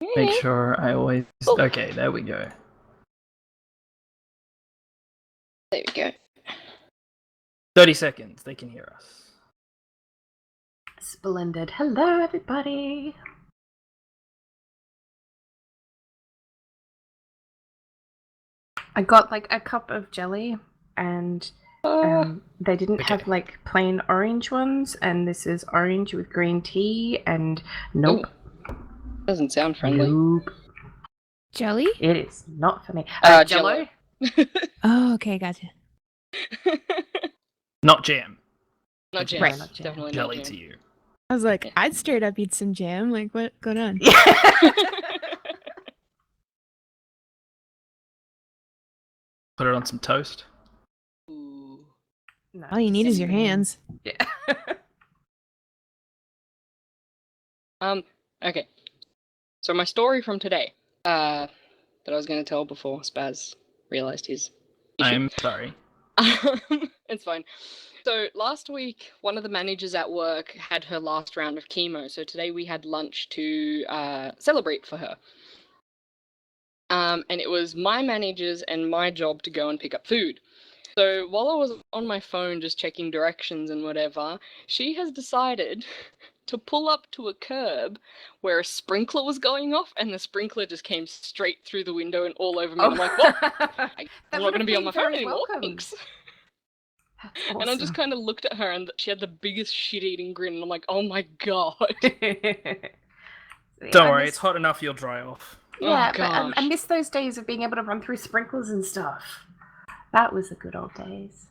Make sure I always... Okay, there we go. There we go. 30 seconds, they can hear us. Splendid. Hello, everybody. I got like a cup of jelly, and they didn't have like plain orange ones, and this is orange with green tea, and nope. Ooh. Doesn't sound friendly. Nope. Jelly? It is not for me. Jello. Oh, okay, gotcha. Not jam. Not jam. Right, not jam. Definitely Jelly not jam. to you. I was like, I'd straight up eat some jam. Like, what's going on? Put it on some toast. Ooh. No, All you need is your just- hands. Yeah. Okay. So my story from today, that I was going to tell before Spaz realized his issue. I'm sorry. It's fine. So last week, one of the managers at work had her last round of chemo. So today we had lunch to celebrate for her. And it was my manager's and my job to go and pick up food. So while I was on my phone just checking directions and whatever, she has decided to pull up to a curb where a sprinkler was going off, and the sprinkler just came straight through the window and all over me. I'm like, well, I'm not going to be on my phone anymore. Thanks. Awesome. And I just kind of looked at her, and she had the biggest shit-eating grin, and I'm like, oh my god. Don't worry, it's hot enough you'll dry off. Yeah, Oh, but I gosh. miss those days of being able to run through sprinklers and stuff. That was the good old days.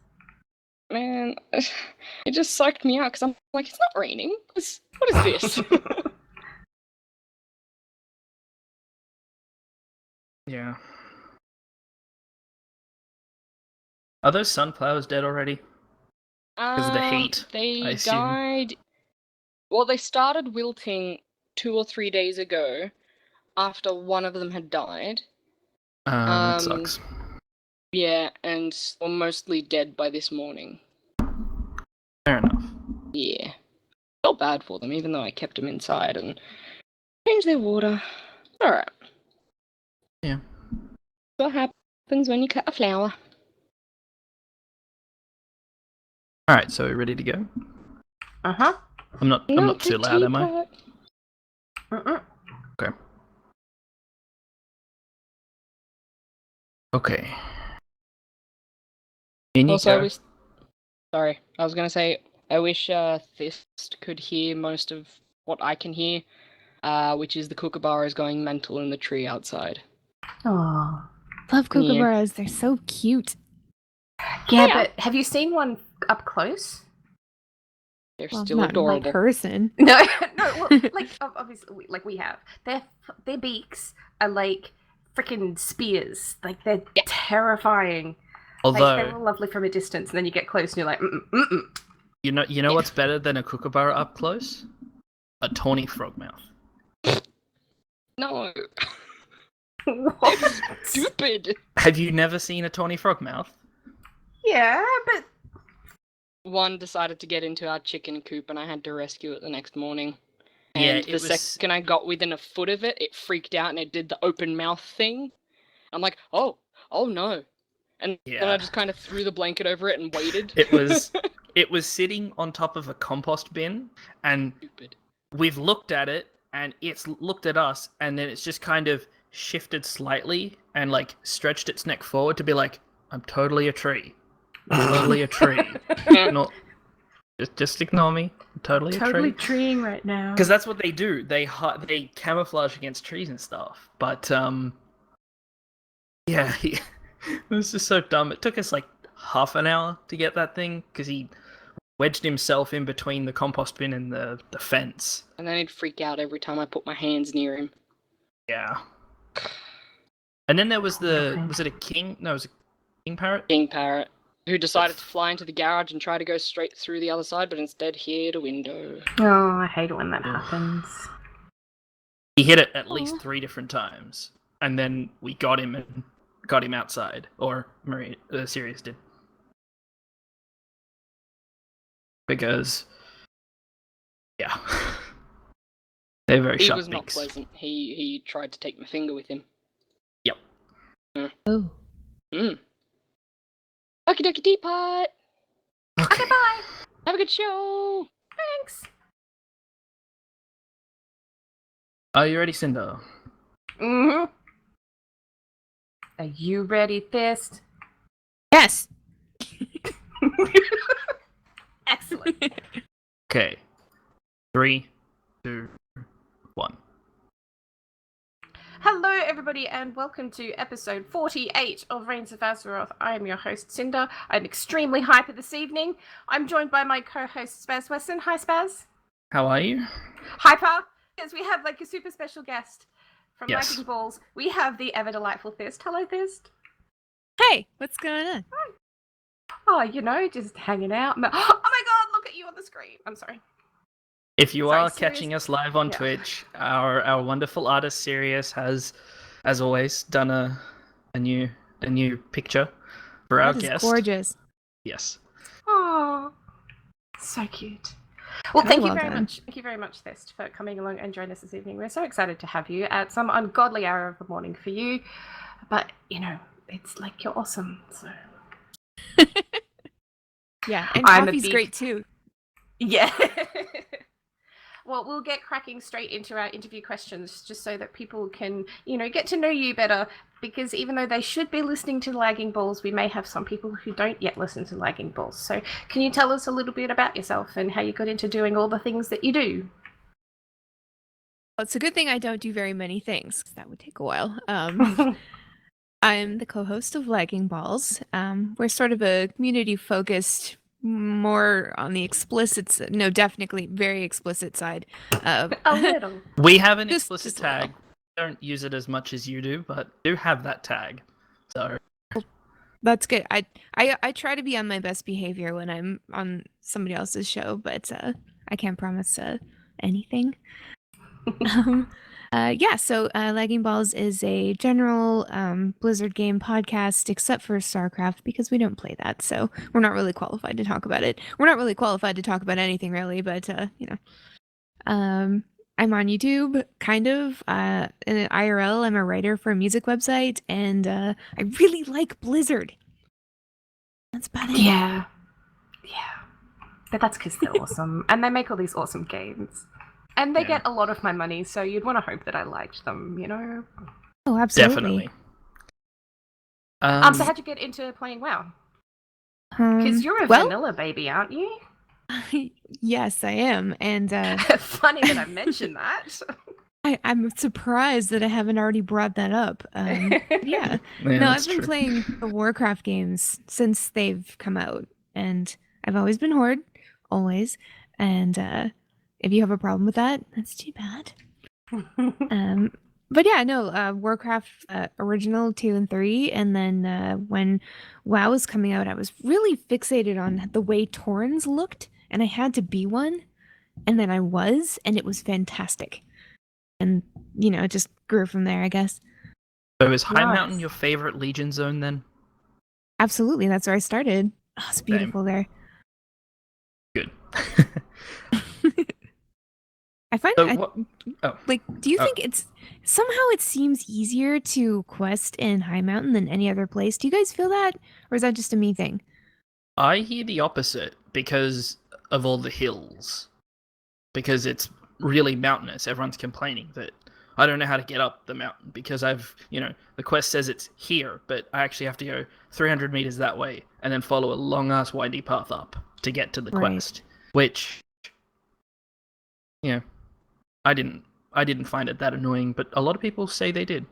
Man, it just psyched me out, because I'm like, it's not raining. What is this? Yeah. Are those sunflowers dead already? Because of the heat, I They assume. died. Well, they started wilting 2 or 3 days ago after one of them had died. That sucks. Yeah, and were mostly dead by this morning. Fair enough. Yeah. Felt bad for them, even though I kept them inside and changed their water. Alright. Yeah. What happens when you cut a flower? Alright, so we're ready to go? Uh-huh. I'm not too loud, am I? Mm-mm. Okay. Okay. In you Also, go. sorry, I was gonna say, I wish Thist could hear most of what I can hear, which is the kookaburras going mental in the tree outside. Oh. Love kookaburras. They're so cute. Yeah, but have you seen one up close? They're Well, still not adorable. my person. No, no. Well, like obviously, like we have. Their beaks are like freaking spears. Like they're terrifying. Like, Although, they were lovely from a distance, and then you get close, and you're like, mm-mm. you know what's better than a kookaburra up close? A tawny frogmouth. No, What? stupid. Have you never seen a tawny frogmouth? Yeah, but One decided to get into our chicken coop, and I had to rescue it the next morning. Yeah, And it the was- second I got within a foot of it, it freaked out and it did the open mouth thing. I'm like, oh no. And then Yeah. I just kind of threw the blanket over it and waited. It was sitting on top of a compost bin, and Stupid. we've looked at it, and it's looked at us, and then it's just kind of shifted slightly and like stretched its neck forward to be like, I'm totally a tree. I'm totally a tree. Not just ignore me. I'm totally a totally tree. treeing right now. Because that's what they do. They camouflage against trees and stuff. But yeah, it was just so dumb. It took us like half an hour to get that thing because he wedged himself in between the compost bin and the fence. And then he'd freak out every time I put my hands near him. Yeah. And then there was was it a king? No, it was a king parrot. King parrot, who decided to fly into the garage and try to go straight through the other side, but instead hit a window. Oh, I hate it when that happens. He hit it at least 3 different times, and then we got him and got him outside, or Sirius did, because yeah, They're very He sharp was not beaks. pleasant. He tried to take my finger with him. Yep. Oh. Mm. Okie dokie teapot! Okay, bye. Have a good show! Thanks. Are you ready, Cinder? Mm-hmm. Are you ready, Fist? Yes. Excellent. Okay. 3, 2, 1. Hello, everybody, and welcome to episode 48 of Reins of Azeroth. I am your host, Cinder. I'm extremely hyper this evening. I'm joined by my co-host, Spaz Wesson. Hi, Spaz. How are you? Hyper, because we have like a super special guest from Yes. Lightning Balls. We have the ever delightful Fist. Hello, Fist. Hey, what's going on? Oh, you know, just hanging out. Oh my god, look at you on the screen. I'm sorry. If you Sorry, are Sirius? catching us live on Yeah. Twitch, our wonderful artist Sirius has, as always, done a new picture for our That is guest. gorgeous. Yes. Oh, so cute. Well, Very thank you well very done. much. Thank you very much, Fist, for coming along and joining us this evening. We're so excited to have you at some ungodly hour of the morning for you. But, you know, it's like you're awesome. So Yeah, and I'm a coffee's big- great too. yeah. Well, we'll get cracking straight into our interview questions just so that people can, you know, get to know you better. Because even though they should be listening to Lagging Balls, we may have some people who don't yet listen to Lagging Balls. So can you tell us a little bit about yourself and how you got into doing all the things that you do? Well, it's a good thing I don't do very many things. That would take a while. I'm the co-host of Lagging Balls. We're sort of a community-focused, more on the explicit, no, definitely very explicit side. A little. We have an Just- explicit just a little. tag. Don't use it as much as you do, but do have that tag. So That's good. I try to be on my best behavior when I'm on somebody else's show, but I can't promise anything. So Lagging Balls is a general Blizzard game podcast, except for StarCraft, because we don't play that, so we're not really qualified to talk about it. We're not really qualified to talk about anything, really, but I'm on YouTube, kind of. In IRL, I'm a writer for a music website, and I really like Blizzard. That's about it. Yeah. But that's because they're awesome. And they make all these awesome games. And they Yeah. get a lot of my money, so you'd want to hope that I liked them, you know? Oh, absolutely. definitely. So how'd you get into playing WoW? Um, Because you're a well, vanilla baby, aren't you? yes, I am, and Funny that I mentioned that. I'm surprised that I haven't already brought that up. Yeah. yeah, No, that's I've been true. playing the Warcraft games since they've come out, and I've always been Horde, always. And if you have a problem with that, that's too bad. But yeah, no, Warcraft original 2 and 3, and then when WoW was coming out, I was really fixated on the way Taurens looked, and I had to be one, and then I was, and it was fantastic. And it just grew from there, I guess. So is High Nice. Mountain your favorite Legion zone then? Absolutely, that's where I started. Oh, it's beautiful there. Good. I find So what? Oh, like, do you Oh. think it seems easier to quest in High Mountain than any other place? Do you guys feel that, or is that just a me thing? I hear the opposite because of all the hills. Because it's really mountainous. Everyone's complaining that I don't know how to get up the mountain because the quest says it's here, but I actually have to go 300 meters that way and then follow a long ass windy path up to get to the Right. quest. Which, I didn't find it that annoying, but a lot of people say they did.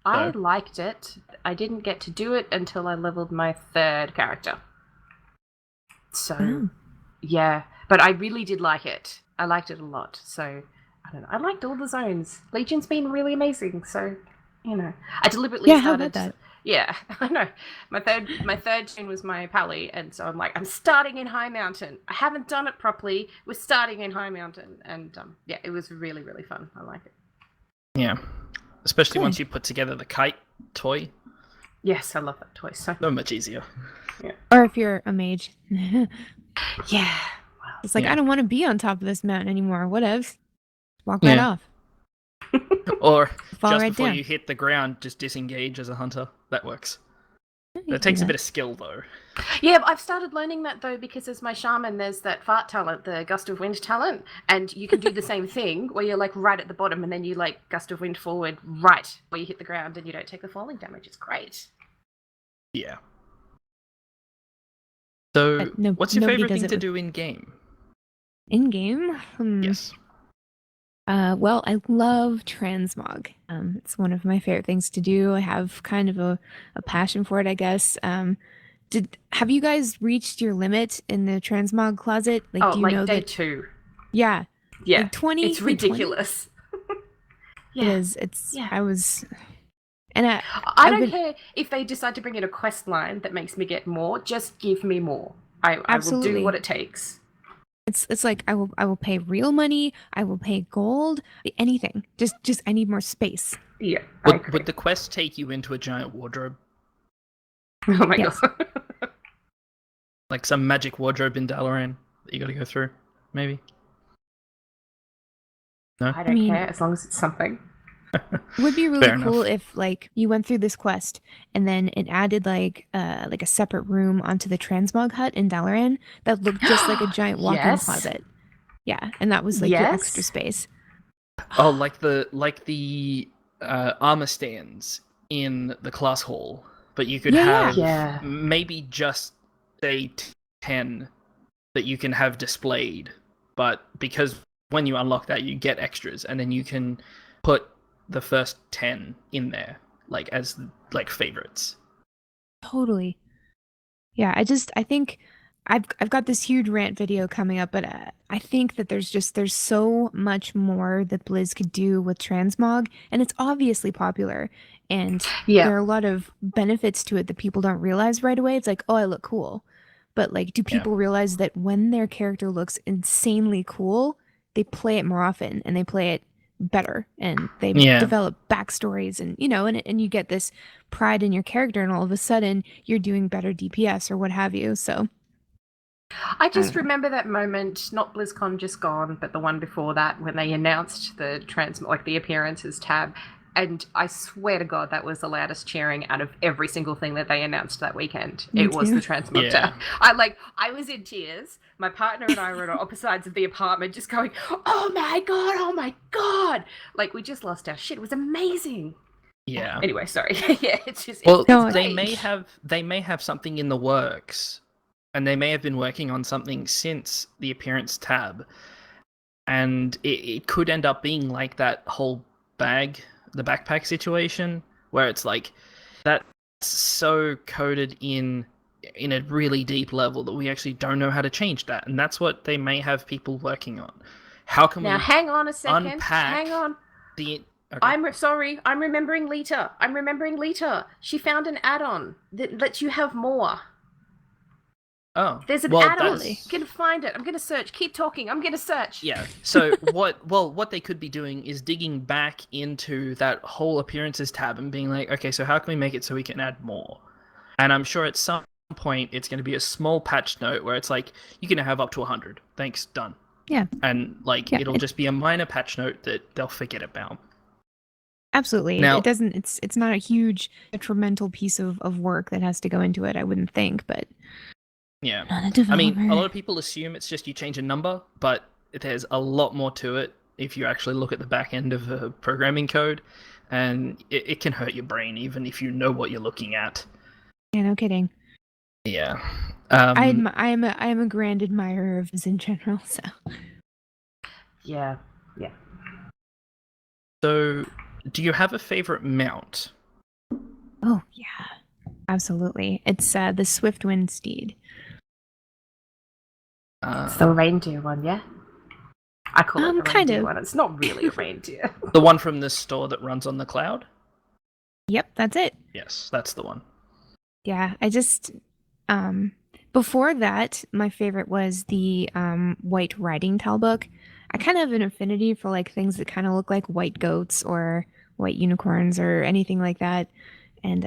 I So- liked it. I didn't get to do it until I leveled my 3rd character. So, Oh. yeah. But I really did like it. I liked it a lot. So, I don't know. I liked all the zones. Legion's been really amazing. So, I deliberately Yeah, how started. about that? Yeah, I know. My third tune was my Pally, and so I'm like, I'm starting in High Mountain. I haven't done it properly. We're starting in High Mountain, and yeah, it was really, really fun. I like it. Yeah. Especially Good. once you put together the kite toy. Yes, I love that toy so. So much easier. Or if you're a mage, it's Yeah. like Yeah. I don't want to be on top of this mountain anymore. Whatevs. Walk right Yeah. off. Or Fall just right before down. you hit the ground, just disengage as a hunter. That works. You can It do takes a that. bit of skill, though. Yeah, I've started learning that though because as my shaman, there's that fart talent, the gust of wind talent, and you can do the same thing where you're like right at the bottom and then you like gust of wind forward right where you hit the ground and you don't take the falling damage. It's great. Yeah. So, But no- what's your nobody favorite does thing it to with- do in game? In game? Yes. Well, I love transmog. It's one of my favorite things to do. I have kind of a passion for it, I guess. Have you guys reached your limit in the transmog closet? Like, Oh, do you like know day that? 2. Yeah, Yeah. like 20. It's like 20? ridiculous. It is. It's. Yeah. I was, and I I've don't been- care if they decide to bring in a quest line that makes me get more. Just give me more. I will do Absolutely. what it takes. It's like I will pay real money. I will pay gold. Anything. Just I need more space. Yeah, I agree. Would the quest take you into a giant wardrobe? Oh my Yes. god. Like some magic wardrobe in Dalaran that you gotta go through? Maybe? No? I don't mean- care as long as it's something. It would be really Fair cool enough. if like you went through this quest and then it added like a separate room onto the transmog hut in Dalaran that looked just like a giant walk-in Yes. closet. Yeah, and that was like your Yes. extra space. Oh, like the armor stands in the class hall, but you could Yeah, have yeah. maybe just say 10 that you can have displayed, but because when you unlock that you get extras and then you can put the first 10 in there like as like favorites. Totally. Yeah, I think I've got this huge rant video coming up, but I think that there's so much more that Blizz could do with transmog, and it's obviously popular, and Yeah. there are a lot of benefits to it that people don't realize right away. It's like, oh, I look cool, but like, do people realize that when their character looks insanely cool, they play it more often and they play it better, and they Yeah. develop backstories, and you know, and you get this pride in your character, and all of a sudden you're doing better DPS or what have you. So I just don't know. remember that moment, not BlizzCon just gone, but the one before that, when they announced the the appearances tab, and I swear to God that was the loudest cheering out of every single thing that they announced that weekend. Me It was too. the transmog Yeah. tab. I was in tears. My partner and I were on opposite sides of the apartment, just going, "Oh my God! Oh my God!" Like we just lost our shit. It was amazing. Yeah. Anyway, sorry. Yeah, it's just Well, it's No, they great. may have something in the works, and they may have been working on something since the appearance tab, and it could end up being like that whole the backpack situation, where it's like that's so coded in a really deep level that we actually don't know how to change that, and that's what they may have people working on. How can Now we hang on a second. unpack Hang on. the? Okay. Sorry, I'm remembering Lita. She found an add-on that lets you have more. Oh, There's an well, add-on. that's- I'm gonna find it. I'm gonna search. Keep talking. I'm gonna search. Yeah. So what they could be doing is digging back into that whole appearances tab and being like, okay, so how can we make it so we can add more? And I'm sure at some point it's going to be a small patch note where it's like you can have up to 100. Thanks, done. Yeah. And like Yeah, it'll just be a minor patch note that they'll forget about. absolutely. Now- It doesn't. It's not a huge detrimental piece of work that has to go into it. I wouldn't think, but Yeah. not a developer. I mean, a lot of people assume it's just you change a number, but there's a lot more to it if you actually look at the back end of a programming code, and it can hurt your brain even if you know what you're looking at. Yeah, no kidding. Yeah. I am a grand admirer of this in general. So Yeah. So, do you have a favorite mount? oh yeah, absolutely. It's the Swiftwind Steed. It's the reindeer one, yeah. I call it the kind reindeer of. one. It's not really a reindeer. The one from the store that runs on the cloud? Yep, that's it. Yes, that's the one. Yeah, I just before that, my favorite was the white riding talbook. I kind of have an affinity for like things that kind of look like white goats or white unicorns or anything like that. And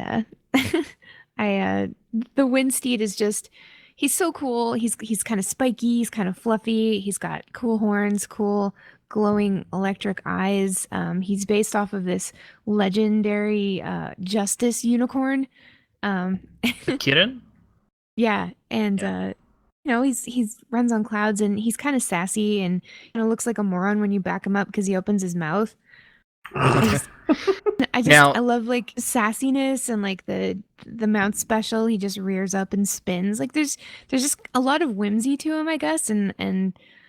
the Windsteed is just he's so cool. He's kind of spiky, he's kind of fluffy, he's got cool horns, cool glowing electric eyes. He's based off of this legendary justice unicorn. The kitten? Yeah, and he's runs on clouds, and he's kind of sassy, and looks like a moron when you back him up because he opens his mouth. I love like sassiness and like the mount special. He just rears up and spins. Like there's just a lot of whimsy to him, I guess, and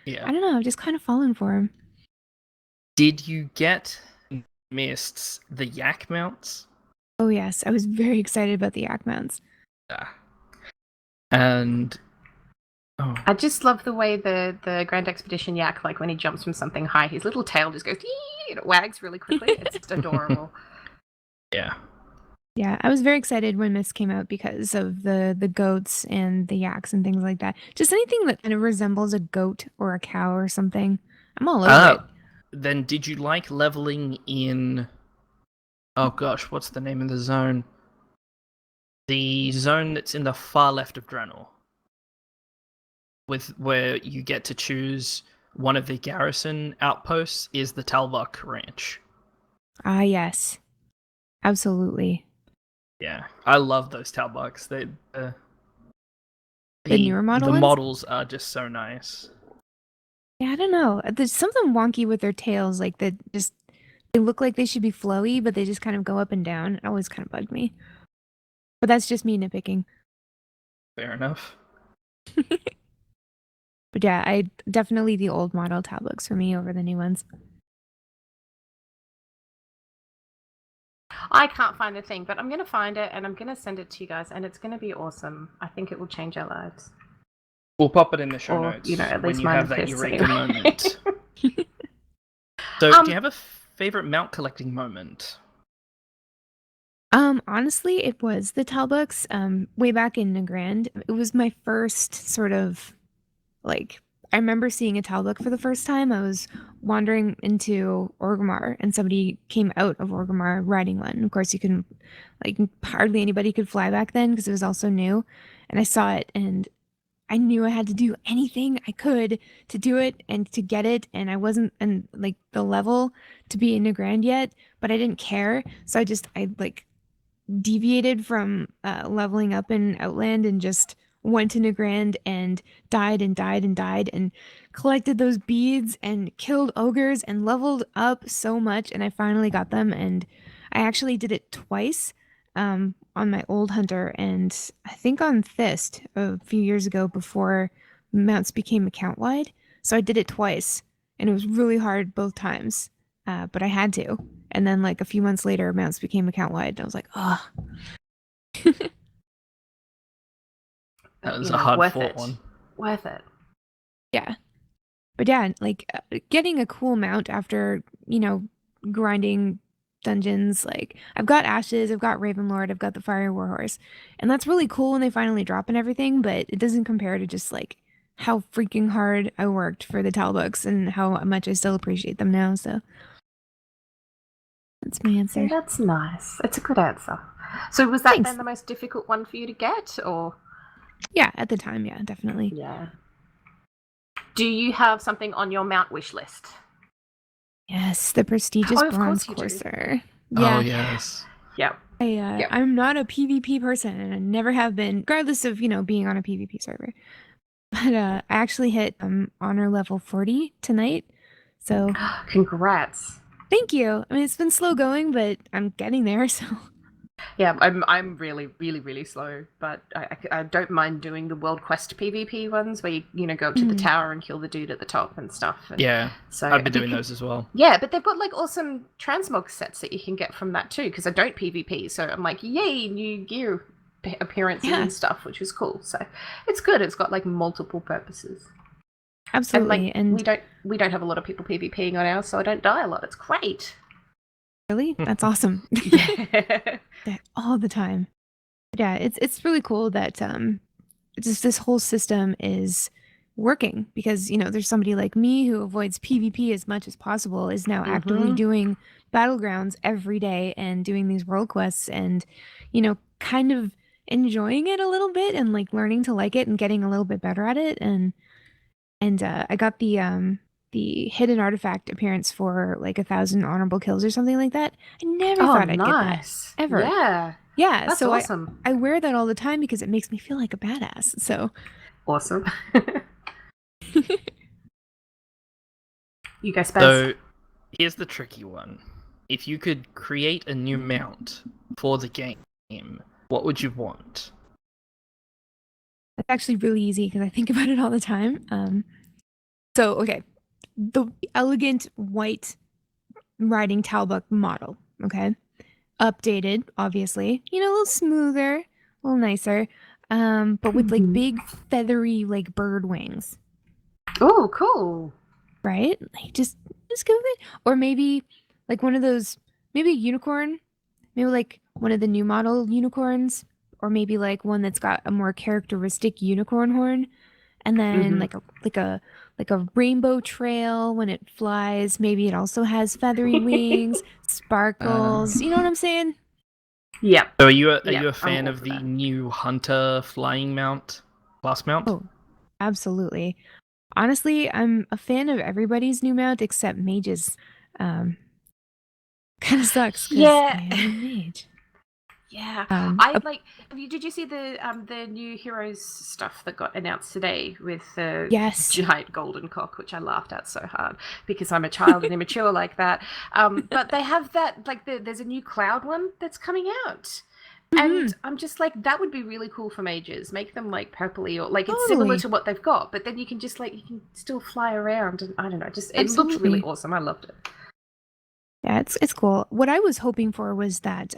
Yeah. I don't know, I've just kind of fallen for him. Did you get Mists the yak mounts? Oh yes, I was very excited about the yak mounts. Yeah. And I just love the way the Grand Expedition yak, like when he jumps from something high, his little tail just goes and it wags really quickly. It's just adorable. Yeah. Yeah, I was very excited when Mist came out because of the goats and the yaks and things like that. Just anything that kind of resembles a goat or a cow or something. I'm all over it. Then did you like leveling in... Oh gosh, what's the name of the zone? The zone that's in the far left of Draenor. Where you get to choose one of the garrison outposts is the Talbuk Ranch. Ah, yes. Absolutely. Yeah, I love those Talbuks. The newer model The ones? models are just so nice. Yeah, I don't know. There's something wonky with their tails, like they look like they should be flowy, but they just kind of go up and down. It always kind of bugged me. But that's just me nitpicking. Fair enough. But yeah, I definitely the old model Talbuks for me over the new ones. I can't find the thing, but I'm going to find it and I'm going to send it to you guys, and it's going to be awesome. I think it will change our lives. We'll pop it in the show Or, notes at when least you mine have that exists eureka anyway. moment. So, do you have a favorite mount collecting moment? Honestly, it was the Talbuks. Way back in Nagrand, it was my first sort of like. I remember seeing a Talbuk for the first time. I was wandering into Orgrimmar, and somebody came out of Orgrimmar riding one. Of course, you couldn't, like, hardly anybody could fly back then because it was all so new. And I saw it, and I knew I had to do anything I could to do it and to get it. And I wasn't in like the level to be in Nagrand yet, but I didn't care. So I like deviated from leveling up in Outland and just went to Nagrand and died and died and died and collected those beads and killed ogres and leveled up so much, and I finally got them. And I actually did it twice on my old hunter, and I think on Thist a few years ago before mounts became account wide. So I did it twice, and it was really hard both times, but I had to. And then like a few months later, mounts became account wide, and I was like, oh. That was a hard fought it. one. Worth it. Yeah. But yeah, like getting a cool mount after, grinding dungeons. Like I've got Ashes, I've got Ravenlord, I've got the Fire Warhorse. And that's really cool when they finally drop and everything, but it doesn't compare to just like how freaking hard I worked for the Talbuks and how much I still appreciate them now. So that's my answer. Yeah, that's nice. It's a good answer. So was that Thanks. then the most difficult one for you to get, or? Yeah, at the time, yeah, definitely. Yeah. Do you have something on your mount wish list? Yes, the prestigious of bronze course you do. Courser. Yeah. Oh, yes. Yep. I'm not a PvP person, and I never have been, regardless of, being on a PvP server. But I actually hit honor level 40 tonight. So Congrats. thank you. I mean, it's been slow going, but I'm getting there, so. Yeah, I'm really, really, really slow, but I don't mind doing the World Quest PvP ones where you go up to the tower and kill the dude at the top and stuff. And Yeah, so I've been doing those as well. Yeah, but they've got like awesome transmog sets that you can get from that too, because I don't PvP, so I'm like, yay, new gear appearances and stuff, which is cool. So it's good. It's got like multiple purposes. Absolutely, and we don't have a lot of people PvPing on ours, so I don't die a lot. It's great. Really? That's awesome. Yeah. All the time. Yeah, it's really cool that just this whole system is working because, there's somebody like me who avoids PvP as much as possible, is now actively doing battlegrounds every day and doing these world quests and, kind of enjoying it a little bit and like learning to like it and getting a little bit better at it. And I got the the hidden artifact appearance for like 1,000 honorable kills or something like that. I never Oh, thought I'd nice. get that ever. Yeah. Yeah, That's so awesome. I wear that all the time because it makes me feel like a badass. So Awesome. You go, Spaz. So here's the tricky one. If you could create a new mount for the game, what would you want? it's actually really easy because I think about it all the time. So okay, the elegant white riding Talbot model, okay? Updated, obviously. You know, a little smoother, a little nicer. But with like big feathery like bird wings, Oh, cool. right? Like just go with it. Or maybe like one of those, maybe a unicorn, maybe like one of the new model unicorns, or maybe like one that's got a more characteristic unicorn horn, and then like a rainbow trail when it flies. Maybe it also has feathery wings, sparkles. You know what I'm saying? Yep. So are you a Yeah, I'm fan all of for the that. new Hunter flying mount, class mount? Oh, absolutely. Honestly, I'm a fan of everybody's new mount except mages. Um, kind of sucks because Yeah. I am a mage. Yeah, A- Did you see the new heroes stuff that got announced today with the yes. giant golden cock, which I laughed at so hard because I'm a child and immature like that. But they have that there's a new cloud one that's coming out. And I'm just like, that would be really cool for mages. Make them like purpley or like it's similar Totally. to what they've got, but then you can just you can still fly around and I don't know, just it looked Absolutely. really awesome. I loved it. Yeah, it's cool. What I was hoping for was that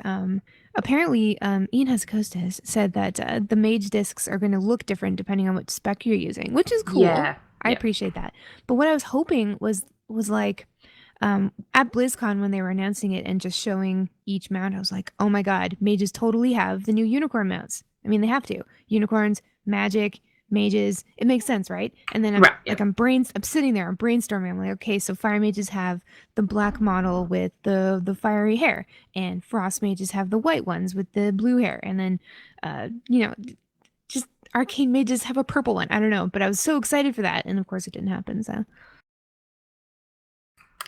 apparently Ian Hazzikostas said that the mage discs are going to look different depending on what spec you're using, which is cool. Yeah. I appreciate that. But what I was hoping was like at BlizzCon when they were announcing it and just showing each mount, I was like, oh my god, mages totally have the new unicorn mounts. I mean, they have to. Unicorns, magic, mages. It makes sense, right? And then I'm sitting there, I'm brainstorming. I'm like, okay, so fire mages have the black model with the fiery hair, and frost mages have the white ones with the blue hair, and then just arcane mages have a purple one. I don't know, but I was so excited for that, and of course it didn't happen. So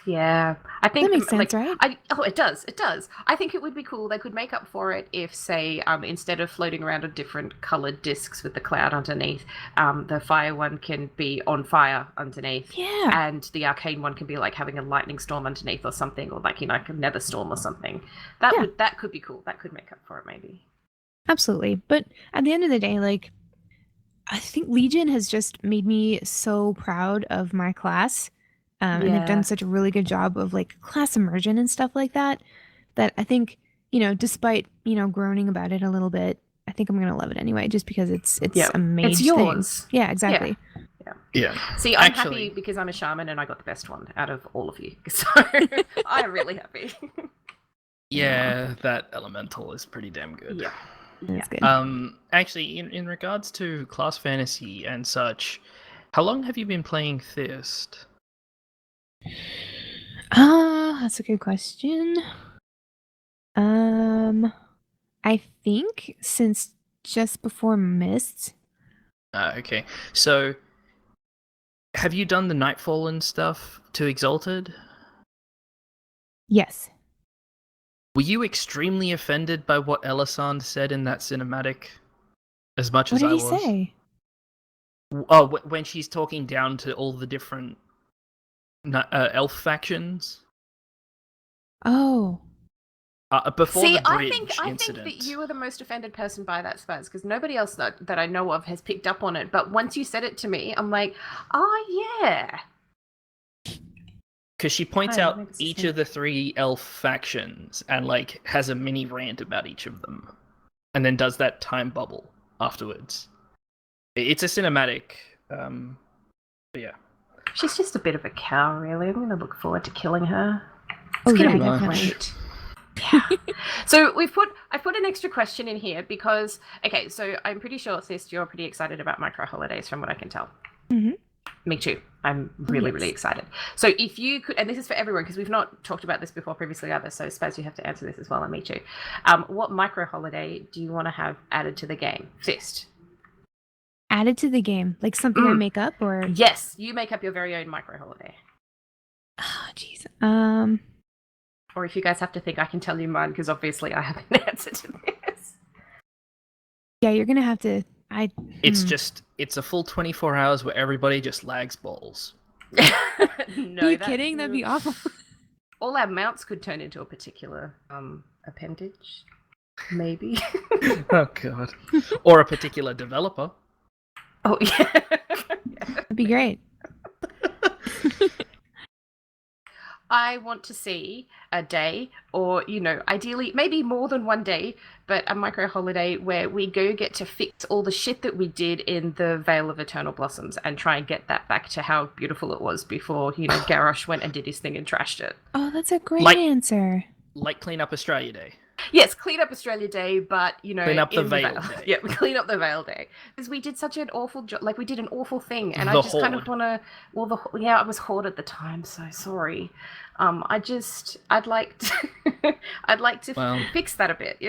yeah, I think that makes sense, right? It does. It does. I think it would be cool. They could make up for it if, say, instead of floating around on different colored discs with the cloud underneath, the fire one can be on fire underneath. Yeah. And the arcane one can be like having a lightning storm underneath or something, or like like a nether storm or something. That could be cool. That could make up for it, maybe. Absolutely. But at the end of the day, like, I think Legion has just made me so proud of my class. And they've done such a really good job of like class immersion and stuff like that, that I think, despite, groaning about it a little bit, I think I'm going to love it anyway, just because it's a mage It's yours. thing. Yeah, exactly. Yeah. See, I'm happy because I'm a shaman and I got the best one out of all of you. So I'm really happy. Yeah, that elemental is pretty damn good. Yeah. That's good. Actually, in regards to class fantasy and such, how long have you been playing Theist? That's a good question. I think since just before Mist. Okay. So, have you done the Nightfall and stuff to Exalted? Yes. Were you extremely offended by what Elisand said in that cinematic? As much What as did I he was? say? Oh, when she's talking down to all the different elf factions. Oh. Before See, the bridge I incident. think that you were the most offended person by that, Spaz, because nobody else that I know of has picked up on it. But once you said it to me, I'm like, oh yeah. Because she points Oh, out maybe it's each the of the 3 elf factions and like has a mini rant about each of them, and then does that time bubble afterwards. It's a cinematic, but yeah. She's just a bit of a cow, really. I'm going to look forward to killing her. Oh, It's yeah, gonna be definitely. great. Yeah. So I put an extra question in here because so I'm pretty sure, Sis, you're pretty excited about micro holidays from what I can tell. Mhm. Me too. I'm really, really excited. So if you could, and this is for everyone because we've not talked about this before previously either, so Spaz, you have to answer this as well, and me too. What micro holiday do you want to have added to the game? Fist. Added to the game, like something I make up, or Yes, you make up your very own micro holiday. Or if you guys have to think, I can tell you mine because obviously I have an answer to this. Yeah, you're gonna have to. It's a full 24 hours where everybody just lags balls. No, Are you kidding? That'd be awful. All our mounts could turn into a particular appendage, maybe. Oh god. Or a particular developer. Oh yeah. That'd be great. I want to see a day, or, ideally, maybe more than one day, but a micro holiday where we get to fix all the shit that we did in the Vale of Eternal Blossoms and try and get that back to how beautiful it was before, Garrosh went and did his thing and trashed it. Oh, that's a great answer. Like Clean Up Australia Day. Yes, clean up Australia Day, but, Clean up the Vale Day. Yeah, clean up the Vale Day. Because we did such an awful job, we did an awful thing, and The I just Horde. kind of want to, I was Horde at the time, so sorry. I'd like to fix that a bit,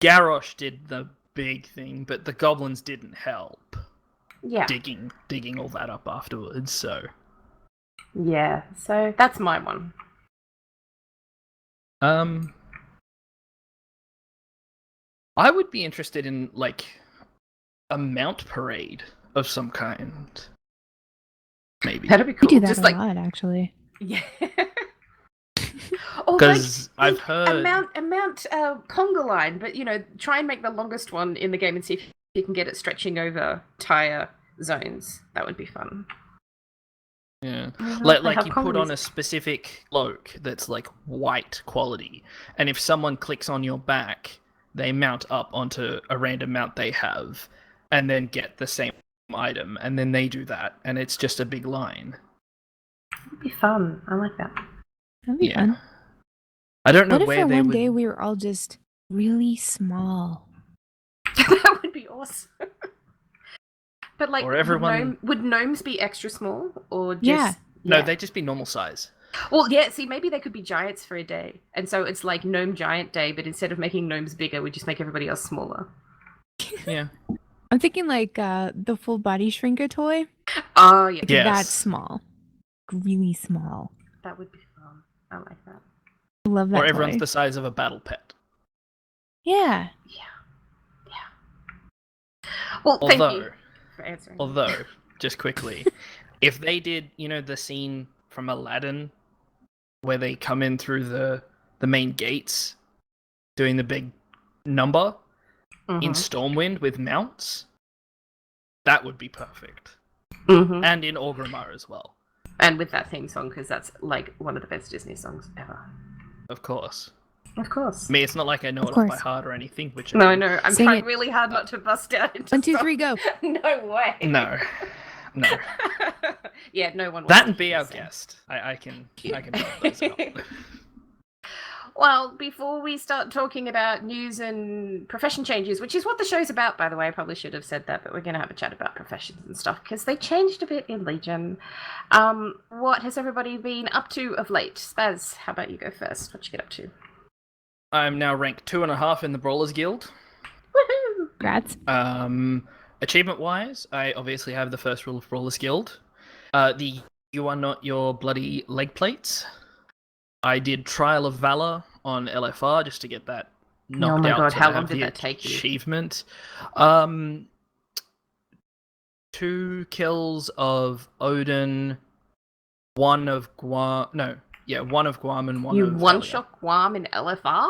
Garrosh did the big thing, but the goblins didn't help. Yeah. Digging all that up afterwards, so. Yeah, so that's my one. I would be interested in, a mount parade of some kind. Maybe. That'd be We cool. do that Just a lot, actually. Yeah. Because I've heard a mount conga line, but try and make the longest one in the game and see if you can get it stretching over entire zones. That would be fun. Yeah, I like have you put on congas. a specific cloak that's white quality, and if someone clicks on your back, they mount up onto a random mount they have, and then get the same item, and then they do that, and it's just a big line. That'd be fun. I like that. That'd be fun. I don't know What if where for they one would. day we were all just really small? That would be awesome. But Or everyone- would gnomes be extra small or just? Yeah. No, they'd just be normal size. Well, yeah. See, maybe they could be giants for a day, and so it's like gnome giant day. But instead of making gnomes bigger, we just make everybody else smaller. Yeah. I'm thinking the full body shrinker toy. Oh yeah, Yeah. That's small. Really small. that would be fun. I like that. I love that Or everyone's toy. the size of a battle pet. Yeah. Well, thank Although, you for answering. just quickly, if they did, the scene from Aladdin where they come in through the main gates doing the big number in Stormwind with mounts, that would be perfect. Mm-hmm. And in Orgrimmar as well. And with that theme song, because that's one of the best Disney songs ever. Of course. Of course. I mean, it's not like I know Of it off by course. heart or anything, which No, I know. I'm Sing trying it. really hard not to bust out into 1, 2, song. 3, go. No way. No. Yeah, no one. That wants and to be hear our this. guest. I can help those out. Well, before we start talking about news and profession changes, which is what the show's about, by the way, I probably should have said that, but we're going to have a chat about professions and stuff because they changed a bit in Legion. What has everybody been up to of late? Spaz, how about you go first? What you get up to? I'm now ranked 2.5 in the Brawlers Guild. Woohoo! Congrats. Achievement-wise, I obviously have the first rule of Brawlers Guild. You are not your bloody leg plates. I did Trial of Valor on LFR just to get that knocked my out. God, so how I long have did the that take you? Achievement. 2 kills of Odin, 1 of Guam. No, yeah, 1 of Guam and 1 You of one-shot Guam in LFR?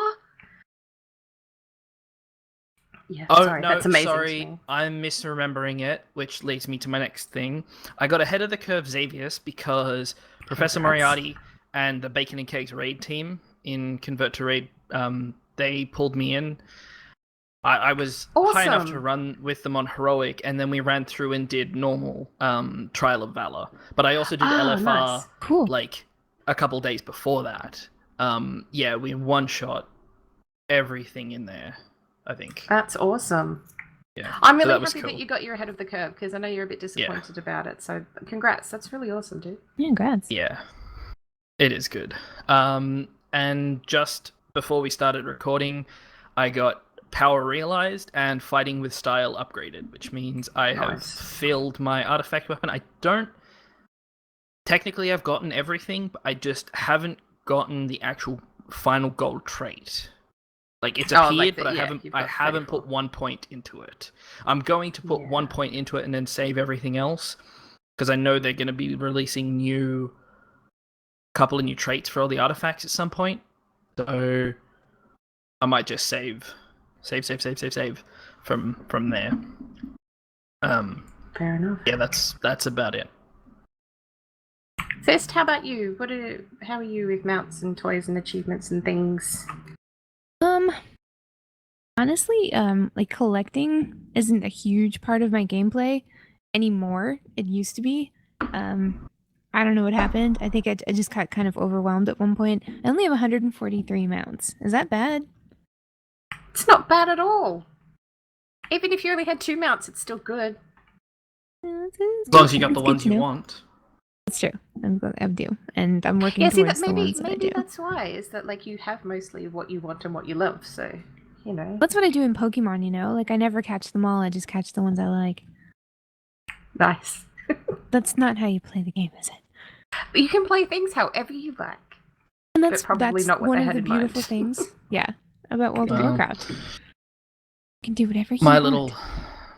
Yeah, Oh, sorry, no, that's amazing to sorry, me. I'm misremembering it, which leads me to my next thing. I got ahead of the curve Xavius because Professor Congrats. Moriarty and the Bacon and Cakes raid team in Convert to Raid, they pulled me in. I was high enough to Awesome. run with them on Heroic, and then we ran through and did normal Trial of Valor. But I also did LFR Nice. Cool. a couple days before that. Yeah, we one-shot everything in there, I think. That's awesome. Yeah, I'm so really that was happy cool. that you got your ahead of the curve because I know you're a bit disappointed about it. So congrats, that's really awesome, dude. Yeah, congrats. Yeah, it is good. And just before we started recording, I got Power Realized and Fighting with Style upgraded, which means I have Nice. filled my artifact weapon. I don't technically I've gotten everything, but I just haven't gotten the actual final gold trait. Like it's appeared, but I haven't put 1 point into it. I'm going to put 1 point into it and then save everything else because I know they're going to be releasing couple of new traits for all the artifacts at some point. So I might just save from there. Fair enough. Yeah, that's about it. Fist, how about you? How are you with mounts and toys and achievements and things? Honestly, like collecting isn't a huge part of my gameplay anymore. It used to be. I don't know what happened. I think I just got kind of overwhelmed at one point. I only have 143 mounts. Is that bad? It's not bad at all. Even if you only had 2 mounts, it's still good. As long as you got the ones you want. That's true. I do, and I'm working towards the ones that I do. Maybe that's why, is that like you have mostly what you want and what you love, so, you know. That's what I do in Pokemon, you know? Like, I never catch them all, I just catch the ones I like. Nice. That's not how you play the game, is it? But you can play things however you like. And that's probably not what one they of had the in beautiful mind. things, yeah, about World of Warcraft. You can do whatever you want.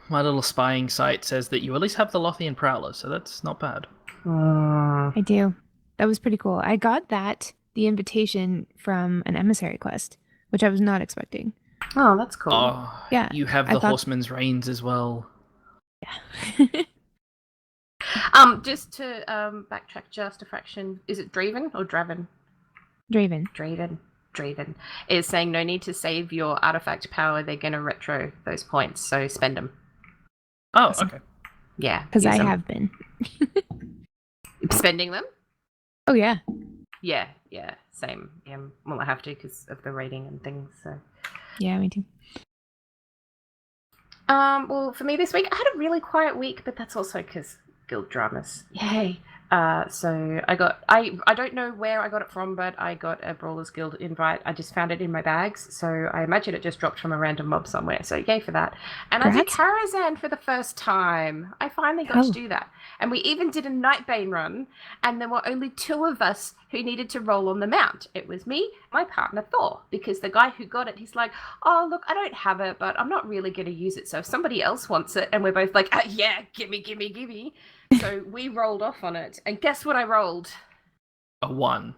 My little spying site says that you at least have the Lothian Prowler, so that's not bad. I do. That was pretty cool. I got the invitation from an emissary quest, which I was not expecting. Oh, that's cool. Oh, yeah. You have the Horseman's Reins as well. Yeah. Just to backtrack just a fraction, is it Draven or Draven? Draven is saying no need to save your artifact power. They're going to retro those points, so spend them. Oh, okay. Yeah, because I have been spending them. Oh yeah. Yeah, same. Yeah, well, I have to because of the rating and things. So. Yeah, me too. Well, for me this week, I had a really quiet week, but that's also because guild dramas. Yay! So I don't know where I got it from, but I got a Brawlers Guild invite. I just found it in my bags, so I imagine it just dropped from a random mob somewhere. So yay for that. And I did Karazhan for the first time. I finally got to do that. And we even did a Nightbane run, and there were only 2 of us who needed to roll on the mount. It was me, my partner Thor, because the guy who got it, he's like, oh, look, I don't have it, but I'm not really going to use it. So if somebody else wants it, and we're both like, yeah, gimme. So we rolled off on it, and guess what I rolled? A 1.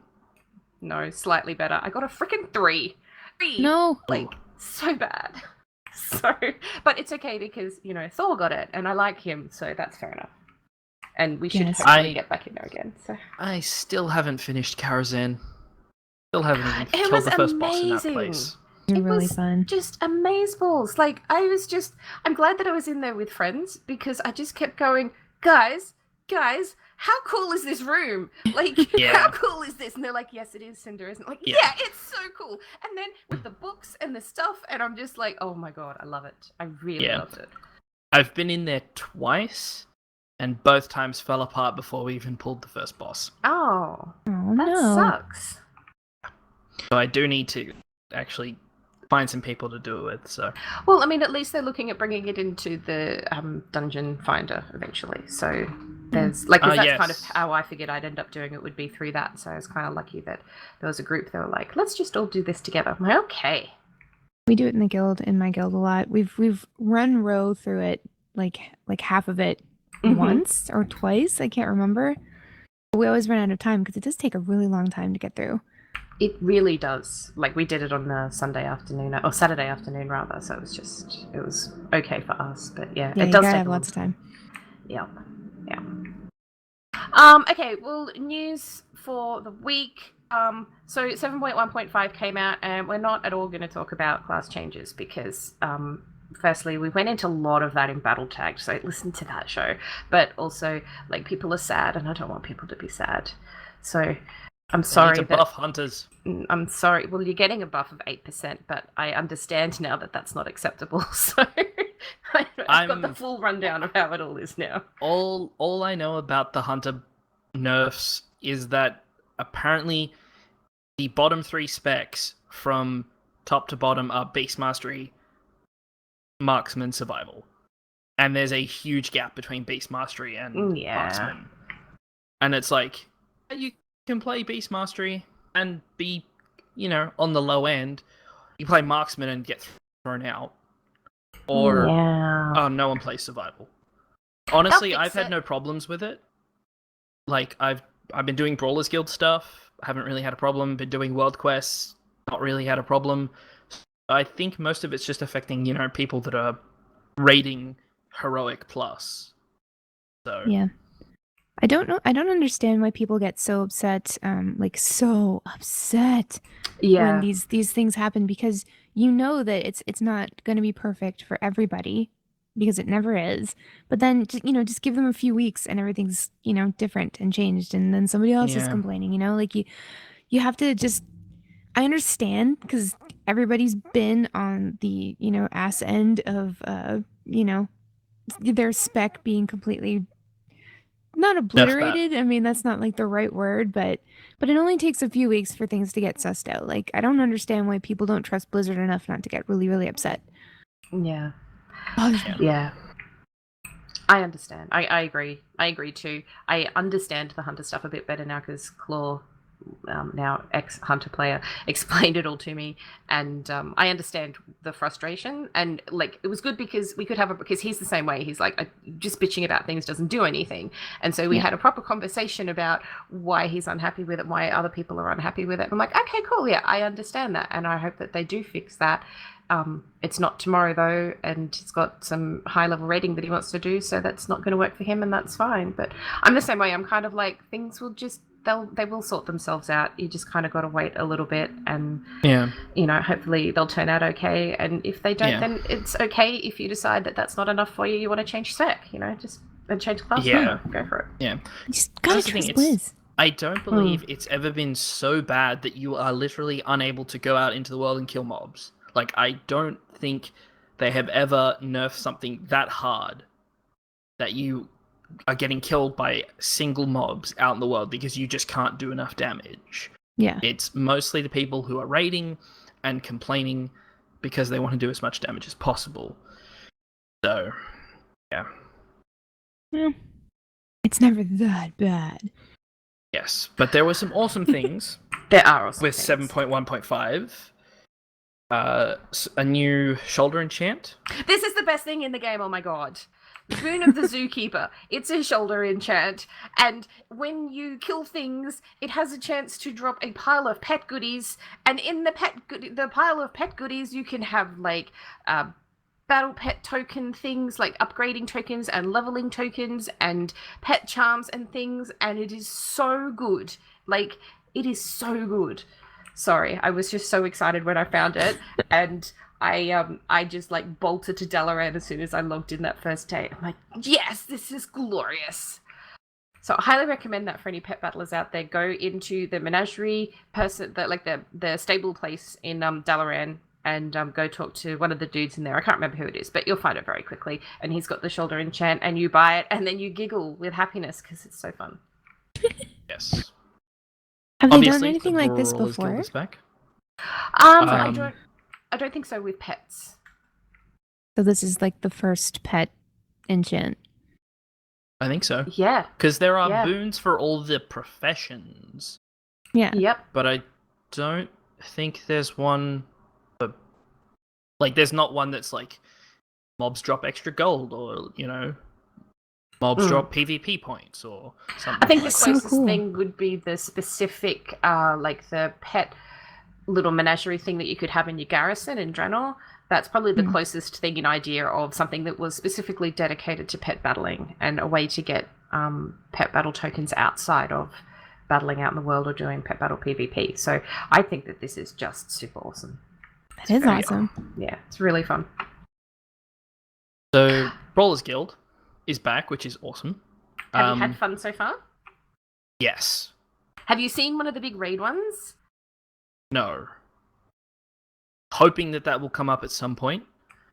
No, slightly better. I got a freaking 3. No. Like, so bad. So, but it's okay because, you know, Thor got it, and I like him, so that's fair enough. And we should hopefully get back in there again. So I still haven't finished Karazhan. Still haven't even killed the first boss in that place. It really was fun. Just amazeballs. Like, I'm glad that I was in there with friends because I just kept going, guys, how cool is this room? Like, how cool is this? And they're like, yes, it is, Cinder, isn't it? Like, yeah, it's so cool. And then with the books and the stuff, and I'm just like, oh my god, I love it. I really loved it. I've been in there twice, and both times fell apart before we even pulled the first boss. Oh that sucks. So I do need to actually find some people to do it with. So, well, I mean, at least they're looking at bringing it into the dungeon finder eventually. So there's like that's kind of how I figured I'd end up doing it, would be through that. So I was kind of lucky that there was a group that were like, let's just all do this together. I'm like, okay. We do it in my guild a lot. We've run row through it like half of it once or twice. I can't remember. But we always run out of time because it does take a really long time to get through. It really does. Like, we did it on a Sunday afternoon, or Saturday afternoon rather, so it was okay for us, but yeah it does take lots of time. Yeah. Okay, well, news for the week. So 7.1.5 came out, and we're not at all going to talk about class changes because firstly, we went into a lot of that in Battle Tag, so listen to that show, but also, like, people are sad, and I don't want people to be sad, so I'm sorry. Need to buff hunters. I'm sorry. Well, you're getting a buff of 8%, but I understand now that that's not acceptable. So I've got the full rundown of how it all is now. All I know about the hunter nerfs is that apparently the bottom 3 specs from top to bottom are Beast Mastery, Marksman, Survival, and there's a huge gap between Beast Mastery and Marksman. And it's like, you can play Beast Mastery and be, on the low end. You play Marksman and get thrown out. Or, Yeah. no one plays Survival. Honestly, They'll fix I've had it. no problems with it. Like, I've been doing Brawlers Guild stuff. Haven't really had a problem. Been doing World Quests. Not really had a problem. I think most of it's just affecting, people that are rating Heroic Plus. So Yeah. I don't know. I don't understand why people get so upset, so upset when these things happen, because you know that it's not going to be perfect for everybody, because it never is. But then just give them a few weeks and everything's different and changed, and then somebody else is Yeah. complaining. Like you have to just. I understand, because everybody's been on the ass end of their spec being completely not obliterated. I mean, that's not like the right word, but it only takes a few weeks for things to get sussed out. Like, I don't understand why people don't trust Blizzard enough not to get really, really upset. Yeah. Bothers me. Yeah. I understand. I agree. I agree too. I understand the Hunter stuff a bit better now because Claw, now ex-Hunter player, explained it all to me, and I understand the frustration. And like, it was good because we could have because he's the same way. He's like, just bitching about things doesn't do anything, and so we had a proper conversation about why he's unhappy with it, why other people are unhappy with it. I'm like, okay, cool, yeah, I understand that, and I hope that they do fix that. It's not tomorrow though, and he's got some high level rating that he wants to do, so that's not going to work for him, and that's fine. But I'm the same way. I'm kind of like, things will just they will sort themselves out. You just kind of got to wait a little bit, and hopefully they'll turn out okay. And if they don't, then it's okay. If you decide that that's not enough for you, you want to change spec, just and change class. Go for it. Yeah, you just gotta trust Blizz. I don't believe it's ever been so bad that you are literally unable to go out into the world and kill mobs. Like, I don't think they have ever nerfed something that hard that you are getting killed by single mobs out in the world because you just can't do enough damage. Yeah. It's mostly the people who are raiding and complaining because they want to do as much damage as possible. So, yeah. It's never that bad. Yes, but there were some awesome things. There are awesome with things. 7.1.5. A new shoulder enchant. This is the best thing in the game, oh my god. The Boon of the Zookeeper. It's a shoulder enchant, and when you kill things, it has a chance to drop a pile of pet goodies, and in the pile of pet goodies, you can have, like, battle pet token things, like upgrading tokens and leveling tokens and pet charms and things, and it is so good. Like, it is so good. Sorry, I was just so excited when I found it, and I just like bolted to Dalaran as soon as I logged in that first day. I'm like, yes, this is glorious. So I highly recommend that for any pet battlers out there. Go into the menagerie the stable place in Dalaran, and go talk to one of the dudes in there. I can't remember who it is, but you'll find it very quickly. And he's got the shoulder enchant, and you buy it, and then you giggle with happiness because it's so fun. Yes. Have they done anything like this before? I don't think so with pets. So this is like the first pet enchant. I think so. Yeah. Because there are boons for all the professions. Yeah. Yep. But I don't think there's one. There's not one that's like mobs drop extra gold, or mobs drop PvP points or something. I think like the closest thing would be the specific, the pet little menagerie thing that you could have in your garrison in Draenor. That's probably the closest thing in idea of something that was specifically dedicated to pet battling and a way to get pet battle tokens outside of battling out in the world or doing pet battle PvP. So I think that this is just super awesome. That is awesome. Yeah, it's really fun. So Brawlers Guild is back, which is awesome. Have you had fun so far? Yes. Have you seen one of the big raid ones? No. Hoping that will come up at some point.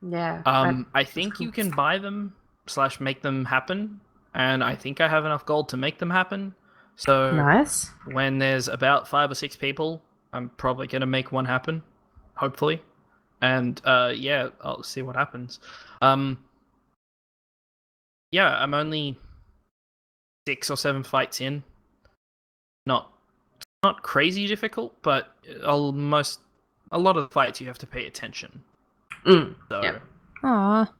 Yeah. I think you can buy them / make them happen, and I think I have enough gold to make them happen. So nice. When there's about 5 or 6 people, I'm probably gonna make one happen, hopefully. And I'll see what happens. I'm only 6 or 7 fights in, not crazy difficult, but almost a lot of the fights you have to pay attention. So yeah. Aw.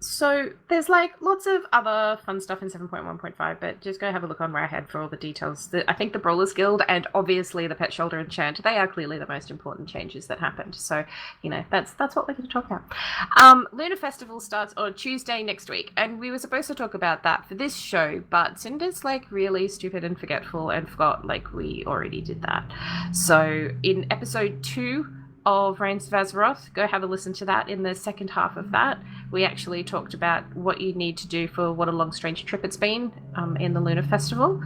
So there's like lots of other fun stuff in 7.1.5, but just go have a look on Rarehead for all the details. I think the Brawlers Guild and obviously the Pet Shoulder enchant, they are clearly the most important changes that happened. So, that's what we're going to talk about. Lunar Festival starts on Tuesday next week, and we were supposed to talk about that for this show, but Cinder's like really stupid and forgetful and forgot like we already did that. So in episode 2 of Reins of Azeroth, go have a listen to that. In the second half of that, we actually talked about what you need to do for what a long strange trip it's been in the Lunar Festival,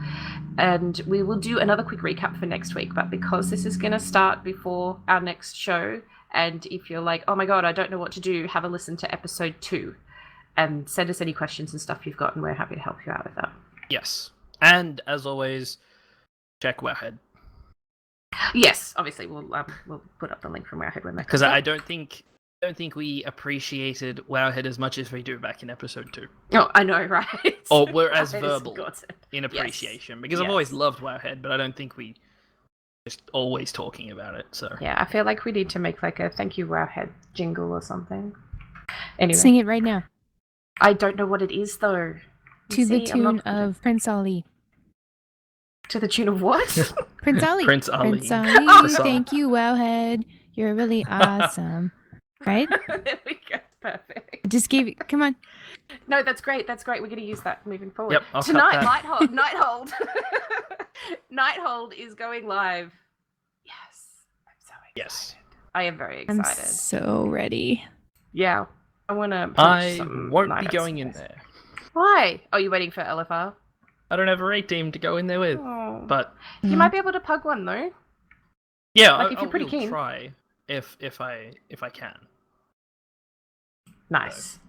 and we will do another quick recap for next week. But because this is going to start before our next show, and if you're like, oh my god, I don't know what to do, have a listen to episode 2 and send us any questions and stuff you've got, and we're happy to help you out with that. Yes, and as always, check Wowhead. Yes, obviously we'll put up the link from Wowhead when that Because comes I up. don't think we appreciated Wowhead as much as we do back in episode 2. Oh, I know, right? Or we're as Wowhead is verbal godsend. in appreciation. Because Yes. I've always loved Wowhead, but I don't think we just always talking about it. So Yeah, I feel like we need to make like a thank you Wowhead jingle or something. Anyway, Sing it right now. I don't know what it is though. To the See, I'm not tune good at- of Prince Ali. To the tune of what? Prince Ali. Prince Ali. Prince The Ali. song. Thank you, Wowhead. You're really awesome. Right? There we go. Perfect. Just gave you. Come on. No, that's great. That's great. We're going to use that moving forward. Yep, I'll cut Tonight, that. Nighthold. Nighthold is going live. Yes, I'm so excited. yes, I am very I'm excited. so ready. Yeah, I want to. I won't be going in there. Why? Oh, you waiting for LFR? I don't have a raid team to go in there with. Oh. But You might be able to pug one though. yeah, Like, if I you're pretty will keen. try if I can. Nice.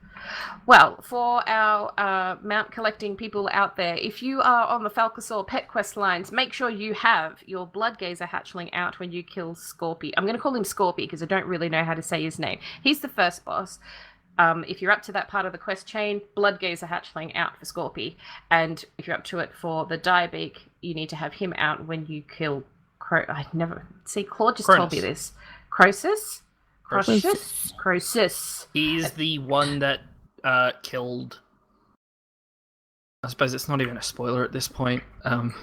Well, for our mount collecting people out there, if you are on the Falcasaur pet quest lines, make sure you have your Bloodgazer hatchling out when you kill Scorpy. I'm going to call him Scorpy because I don't really know how to say his name. He's the first boss. If you're up to that part of the quest chain, Bloodgazer hatchling out for Scorpy. And if you're up to it for the Direbeak, you need to have him out when you kill Claude just told me this. Croesus? Croesus. He's the one that killed. I suppose it's not even a spoiler at this point.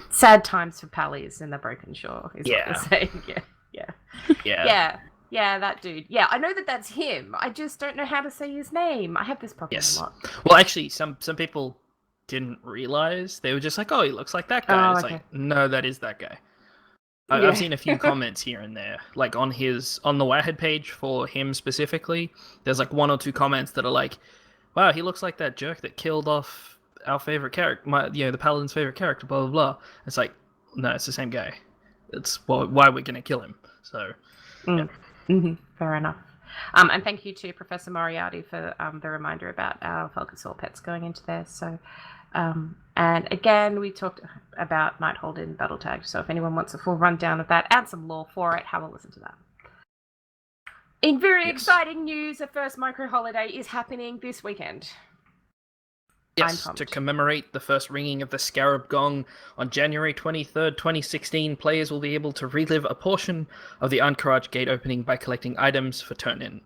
Sad times for Pallies in the Broken Shore is Yeah. what they're saying. Yeah, that dude. Yeah, I know that that's him. I just don't know how to say his name. I have this problem Yes. a lot. Well, actually, some people didn't realize. They were just like, "Oh, he looks like that guy." Oh, It's okay. like, no, that is that guy. Yeah. I've seen a few comments here and there, like on the Wowhead page for him specifically. There's like 1 or 2 comments that are like, "Wow, he looks like that jerk that killed off our favorite character, the Paladin's favorite character." Blah blah blah. It's like, no, it's the same guy. It's why we're gonna kill him. So Fair enough. And thank you to Professor Moriarty for the reminder about our Falcasaur pets going into there. So, and again, we talked about Nighthold in Battle Tag. So if anyone wants a full rundown of that and some lore for it, have a listen to that. In very exciting news, the first micro holiday is happening this weekend. yes, pumped. to commemorate the first ringing of the Scarab Gong on January 23rd, 2016, players will be able to relive a portion of the Anchorage gate opening by collecting items for turn-in.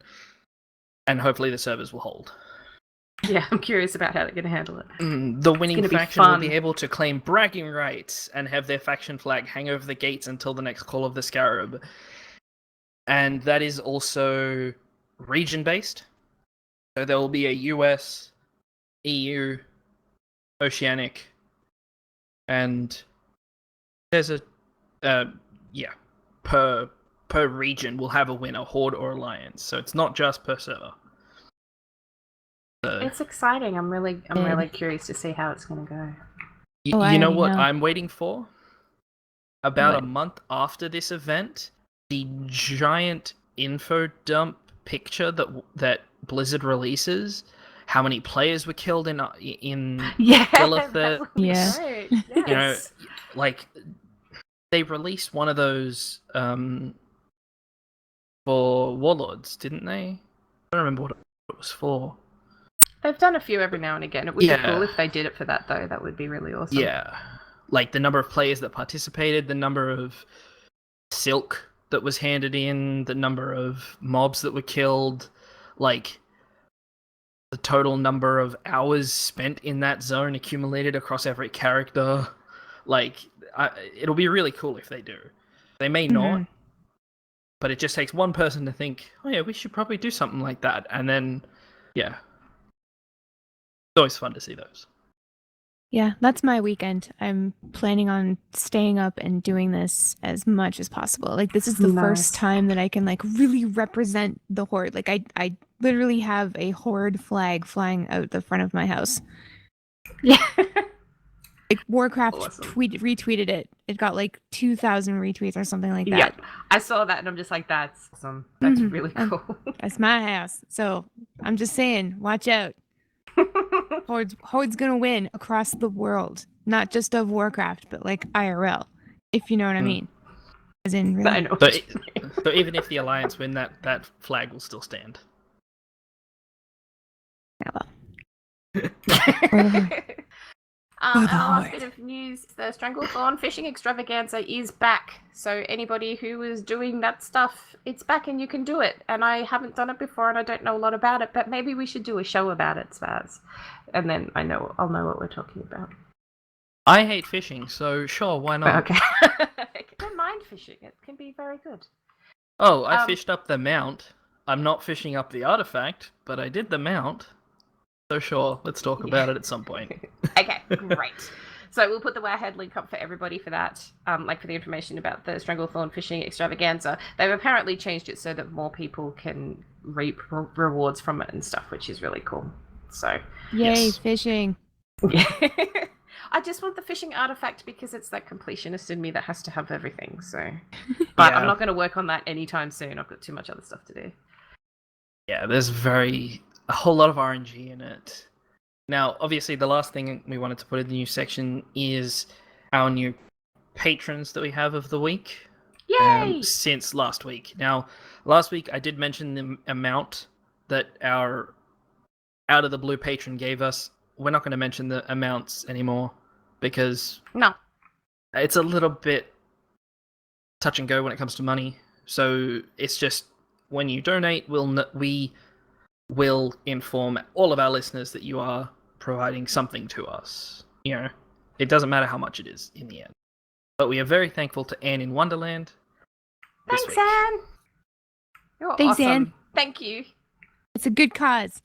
And hopefully the servers will hold. Yeah, I'm curious about how they're going to handle it. The winning gonna be faction will fun. be able to claim bragging rights and have their faction flag hang over the gates until the next call of the Scarab. And that is also region-based. So there will be a US, EU, Oceanic, and there's a per region we'll have a winner, Horde or Alliance. So it's not just per server. So, It's exciting. I'm really curious to see how it's going to go. I you know already what know. I'm waiting for? About What? a month after this event, the giant info dump picture that Blizzard releases, how many players were killed in Yeah, Lilith, that would be Yeah. great. you know, Yes. like they released one of those for Warlords, didn't they? I don't remember what it was for. They've done a few every now and again. It would be Yeah. cool if they did it for that, though. That would be really awesome. Yeah. Like the number of players that participated, the number of silk that was handed in, the number of mobs that were killed, like the total number of hours spent in that zone accumulated across every character. Like, it'll be really cool if they do. They may not, but it just takes one person to think, oh yeah, we should probably do something like that. And then, yeah. It's always fun to see those. Yeah, that's my weekend. I'm planning on staying up and doing this as much as possible. Like, this is the first time that I can, like, really represent the Horde. Like, I literally have a Horde flag flying out the front of my house. Yeah. Like, Warcraft Awesome. retweeted it. It got, like, 2,000 retweets or something like that. Yeah, I saw that and I'm just like, that's awesome. That's really cool. That's my house. So, I'm just saying, watch out. Horde's gonna win across the world, not just of Warcraft, but like IRL, if you know what I mean. As in, really. I know. So even if the Alliance win, that flag will still stand. Yeah, well. And the last bit of news, the Stranglethorn fishing extravaganza is back. So anybody who is doing that stuff, it's back and you can do it. And I haven't done it before and I don't know a lot about it, but maybe we should do a show about it, Spaz. And then I'll know what we're talking about. I hate fishing, so sure, why not? Okay. I don't mind fishing. It can be very good. Oh, I fished up the mount. I'm not fishing up the artifact, but I did the mount. So sure, let's talk about it at some point. Okay, great. So we'll put the Wowhead link up for everybody for that, like for the information about the Stranglethorn fishing extravaganza. They've apparently changed it so that more people can reap rewards from it and stuff, which is really cool. So, Yay, fishing. I just want the fishing artifact because it's that completionist in me that has to have everything. So, but I'm not going to work on that anytime soon. I've got too much other stuff to do. Yeah, there's a whole lot of RNG in it. Now, obviously, the last thing we wanted to put in the new section is our new patrons that we have of the week. Yay! Since last week. Now, last week I did mention the amount that our out of the blue patron gave us. We're not going to mention the amounts anymore because it's a little bit touch and go when it comes to money. So it's just when you donate, we will inform all of our listeners that you are providing something to us. You know, it doesn't matter how much it is in the end. But we are very thankful to Anne in Wonderland. Thanks, Anne. You're Thanks, awesome. Anne. Thank you. It's a good cause.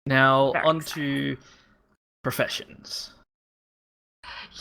Now, Very on exciting. to professions.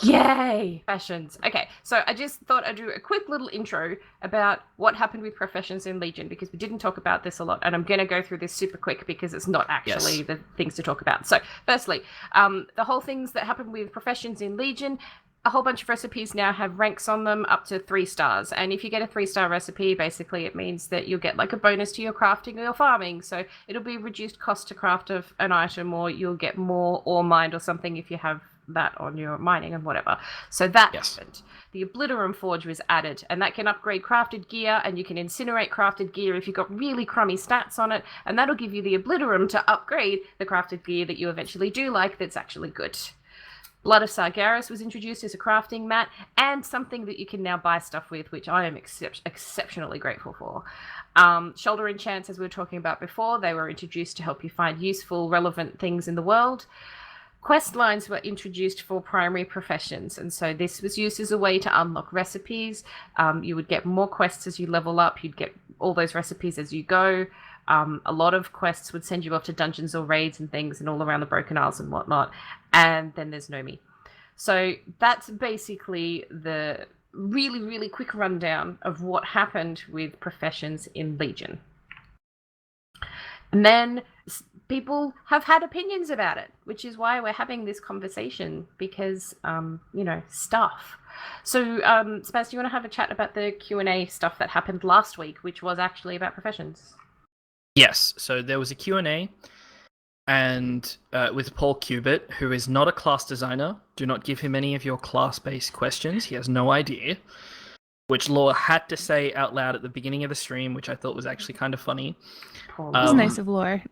Yay! Professions. Okay, so I just thought I'd do a quick little intro about what happened with professions in Legion because we didn't talk about this a lot, and I'm going to go through this super quick because it's not actually the things to talk about. So, firstly, the whole things that happened with professions in Legion, a whole bunch of recipes now have ranks on them up to 3 stars, and if you get a 3-star recipe, basically it means that you'll get like a bonus to your crafting or your farming, so it'll be reduced cost to craft of an item, or you'll get more ore mined or something if you have that on your mining and whatever. So that happened. The Obliterum Forge was added, and that can upgrade crafted gear, and you can incinerate crafted gear if you've got really crummy stats on it, and that'll give you the Obliterum to upgrade the crafted gear that you eventually do like that's actually good. Blood of Sargeras was introduced as a crafting mat, and something that you can now buy stuff with, which I am exceptionally grateful for. Shoulder enchants, as we were talking about before, they were introduced to help you find useful, relevant things in the world. Quest lines were introduced for primary professions, and so this was used as a way to unlock recipes. You would get more quests as you level up, you'd get all those recipes as you go. A lot of quests would send you off to dungeons or raids and things and all around the Broken Isles and whatnot, and then there's Nomi. So that's basically the really, really quick rundown of what happened with professions in Legion. And then people have had opinions about it, which is why we're having this conversation, because, stuff. So, Spaz, do you want to have a chat about the Q&A stuff that happened last week, which was actually about professions? Yes, so there was a Q&A, and with Paul Cubitt, who is not a class designer. Do not give him any of your class-based questions. He has no idea. Which Laura had to say out loud at the beginning of the stream, which I thought was actually kind of funny. Poor It was Um, nice of Lore.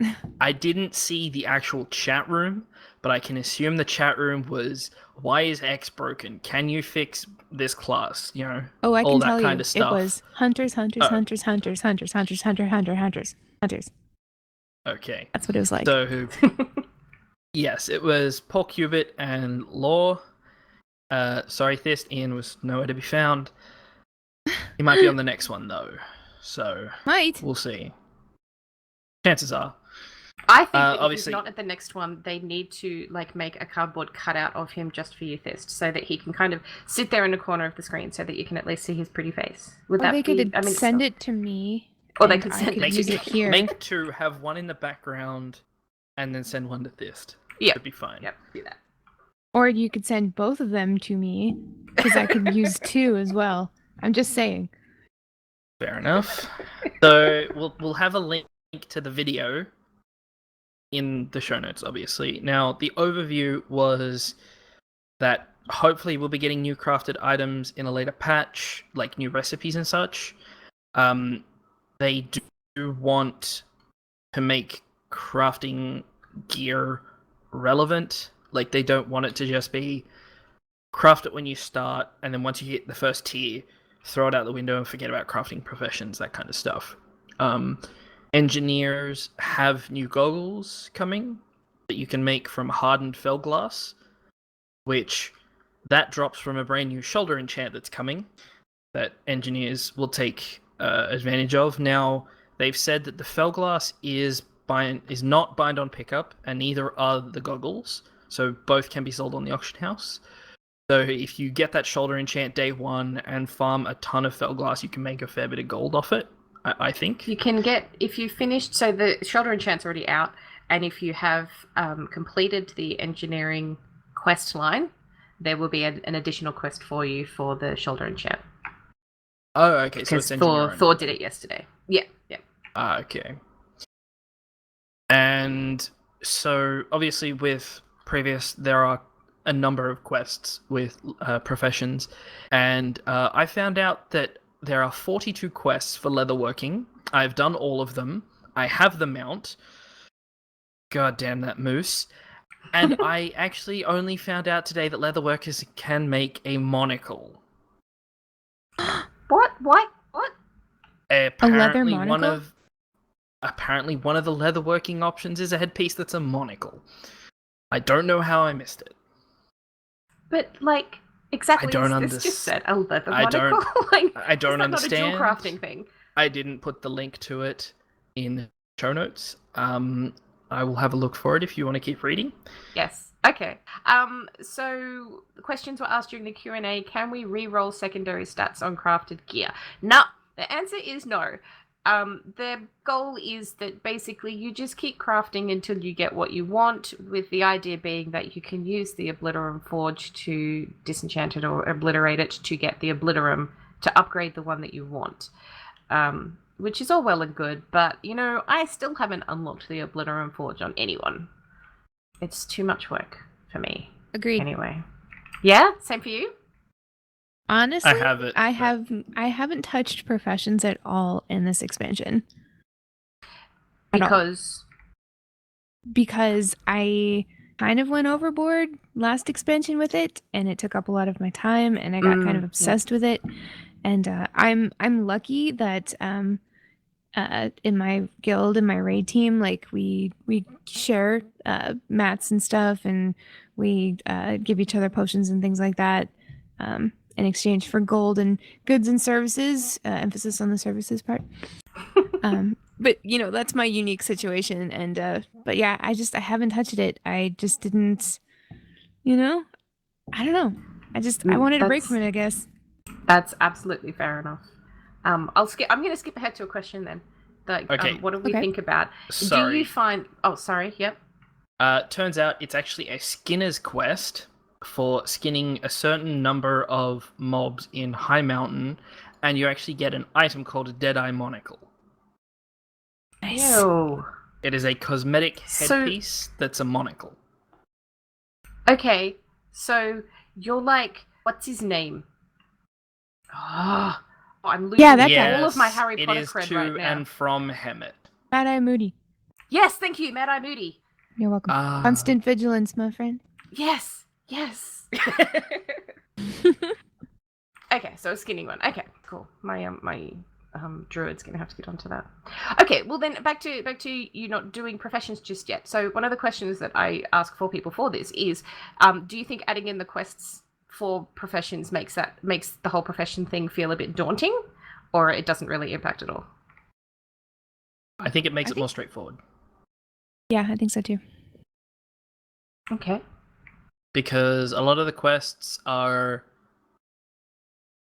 I didn't see the actual chat room, but I can assume the chat room was, why is X broken? Can you fix this class? You know, Oh, I all can that tell kind you, of stuff. it was hunters, hunters, Oh. hunters, hunters, hunters, hunters, hunters. Okay. That's what it was like. So, yes, it was Paul Cubit and Law. Sorry, Thist. Ian was nowhere to be found. He might be on the next one, though. So, Might. we'll see. Chances are. I think that if he's Obviously- not at the next one, they need to like make a cardboard cutout of him just for you, Thist, so that he can kind of sit there in the corner of the screen, so that you can at least see his pretty face. Would Or that they be? could I mean, send it to me. Or they and could I send could it use to it you. here. Make two, have one in the background, and then send one to Thist. Yeah. Should be fine. Yep, do that. Or you could send both of them to me, because I could use two as well. I'm just saying. Fair enough. So we'll have a link to the video in the show notes, obviously. Now, the overview was that hopefully we'll be getting new crafted items in a later patch, like new recipes and such. They do want to make crafting gear relevant. Like, they don't want it to just be craft it when you start, and then once you hit the first tier, throw it out the window and forget about crafting professions, that kind of stuff. Engineers have new goggles coming that you can make from hardened fell glass, which that drops from a brand new shoulder enchant that's coming that engineers will take advantage of. Now, they've said that the fell glass is not bind on pickup, and neither are the goggles, so both can be sold on the auction house. So if you get that shoulder enchant day one and farm a ton of fell glass, you can make a fair bit of gold off it, I think. You can get, if you finished, so the shoulder enchant's already out, and if you have completed the engineering quest line, there will be an additional quest for you for the shoulder enchant. Oh, okay. So Because it's Thor did it yesterday. Yeah, yeah. Okay. And so, obviously, with previous, there are a number of quests with professions, and I found out that there are 42 quests for leatherworking. I've done all of them. I have the mount. God damn that moose. And I actually only found out today that leatherworkers can make a monocle. What? What? What? Apparently monocle? one of the leatherworking options is a headpiece that's a monocle. I don't know how I missed it. But like, exactly I don't as this just said, a leather I don't- monocle. Like, I don't is that understand. not a dual crafting thing? I didn't put the link to it in show notes. I will have a look for it if you want to keep reading. Yes. Okay. So the questions were asked during the Q&A. Can we re-roll secondary stats on crafted gear? No. The answer is no. The goal is that basically you just keep crafting until you get what you want, with the idea being that you can use the Obliterum Forge to disenchant it or obliterate it to get the Obliterum to upgrade the one that you want. Which is all well and good, but, you know, I still haven't unlocked the Obliterum Forge on anyone. It's too much work for me. Agreed. Anyway. Yeah? Same for you? Honestly, I have it. I but- haven't touched professions at all in this expansion. At all. Because I kind of went overboard last expansion with it, and it took up a lot of my time, and I got kind of obsessed with it. And I'm lucky that in my guild, in my raid team, like we share mats and stuff, and we give each other potions and things like that in exchange for gold and goods and services. Emphasis on the services part. But you know, that's my unique situation. And but yeah, I haven't touched it. I just didn't. You know, I don't know. I wanted a break from it, I guess. That's absolutely fair enough. I'm going to skip ahead to a question then. Like, Okay. what do we Okay. think about? Sorry. Do you find? Oh, sorry. Yep. Turns out it's actually a skinner's quest for skinning a certain number of mobs in High Mountain, and you actually get an item called a Deadeye Monocle. Nice. Ew. It is a cosmetic So- headpiece that's a monocle. Okay, so you're like, what's his name? Oh, I'm losing Yeah, that guy. all of my Harry it Potter is cred to right now. and from Hemet. Mad Eye Moody. Yes, thank you, Mad Eye Moody. You're welcome. Constant vigilance, my friend. Yes, yes. Okay, so a skinning one. Okay, cool. My druid's gonna have to get onto that. Okay, well then back to you not doing professions just yet. So one of the questions that I ask for people for this is, do you think adding in the quests for professions makes the whole profession thing feel a bit daunting, or it doesn't really impact at all? I think it makes it more straightforward. Yeah, I think so too. Okay. Because a lot of the quests are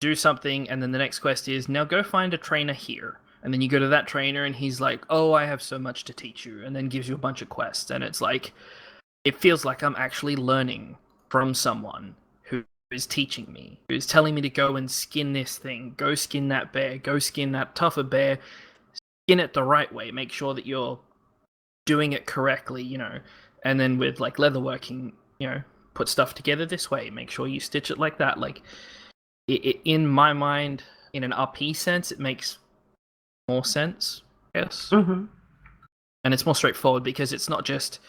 do something, and then the next quest is now go find a trainer here. And then you go to that trainer, and he's like, oh, I have so much to teach you, and then gives you a bunch of quests. And it's like, it feels like I'm actually learning from someone who is teaching me, who's telling me to go and skin this thing, go skin that bear, go skin that tougher bear, skin it the right way, make sure that you're doing it correctly, you know. And then with like leatherworking, you know, put stuff together this way, make sure you stitch it like that. Like, in my mind, in an RP sense, it makes more sense, I guess. Mm-hmm. And it's more straightforward because it's not just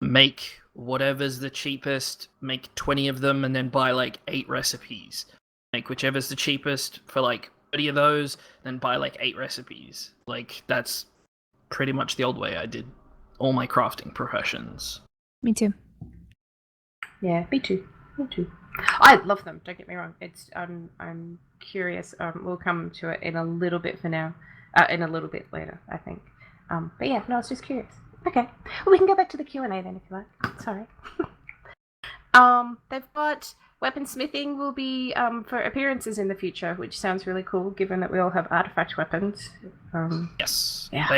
make whatever's the cheapest, make 20 of them, and then buy like 8 recipes. Make whichever's the cheapest for like 30 of those, then buy like 8 recipes. Like, that's pretty much the old way I did all my crafting professions. Me too. Yeah, me too. Me too. I love them. Don't get me wrong. It's I'm curious. We'll come to it in a little bit for now. In a little bit later, I think. But yeah, no, I was just curious. Okay. Well, we can go back to the Q&A then, if you like. Sorry. They've got weaponsmithing will be for appearances in the future, which sounds really cool, given that we all have artifact weapons. Yes. Yeah.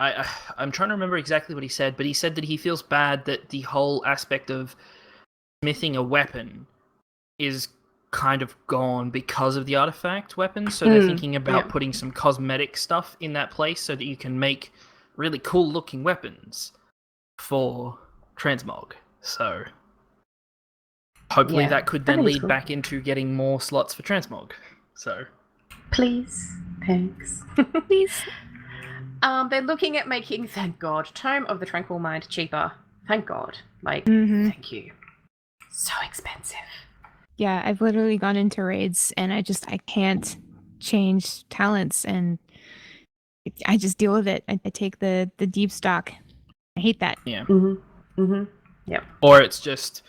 I'm trying to remember exactly what he said, but he said that he feels bad that the whole aspect of smithing a weapon is kind of gone because of the artifact weapons, so they're thinking about putting some cosmetic stuff in that place so that you can make really cool looking weapons for transmog. So hopefully that could then lead back into getting more slots for transmog. So please, thanks. Please. They're looking at making, thank God, Tome of the Tranquil Mind cheaper. Thank God. Like, thank you. So expensive. Yeah, I've literally gone into raids and I can't change talents, and I just deal with it. I take the deep stock. I hate that. Yeah. Yep. Or it's just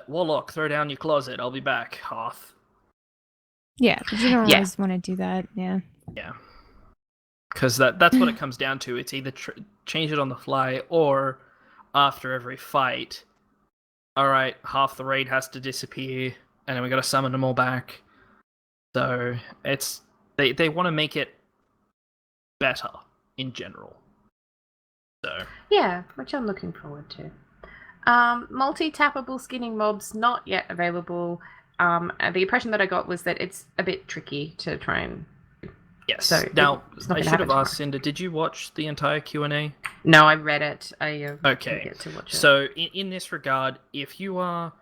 Warlock, throw down your closet, I'll be back, Hearth. Yeah, but you don't always want to do that. Yeah. Yeah. Because that's what it comes down to. It's either change it on the fly, or after every fight, alright, half the raid has to disappear, and then we gotta summon them all back. So it's they want to make it better in general. So yeah, which I'm looking forward to. Multi-tappable skinning mobs not yet available. The impression that I got was that it's a bit tricky to try and. yes. So now I should have tomorrow. asked Cinder, did you watch the entire Q&A? No, I read it. I okay. didn't get to watch it. So in this regard, if you are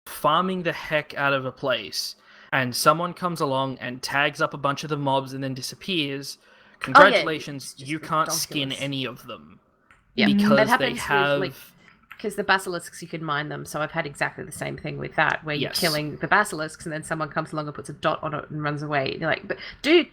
farming the heck out of a place and someone comes along and tags up a bunch of the mobs and then disappears, congratulations, you can't skin any of them. Yeah, because they have... because the basilisks, you can mine them, so I've had exactly the same thing with that, where you're killing the basilisks and then someone comes along and puts a dot on it and runs away. You're like, but dude,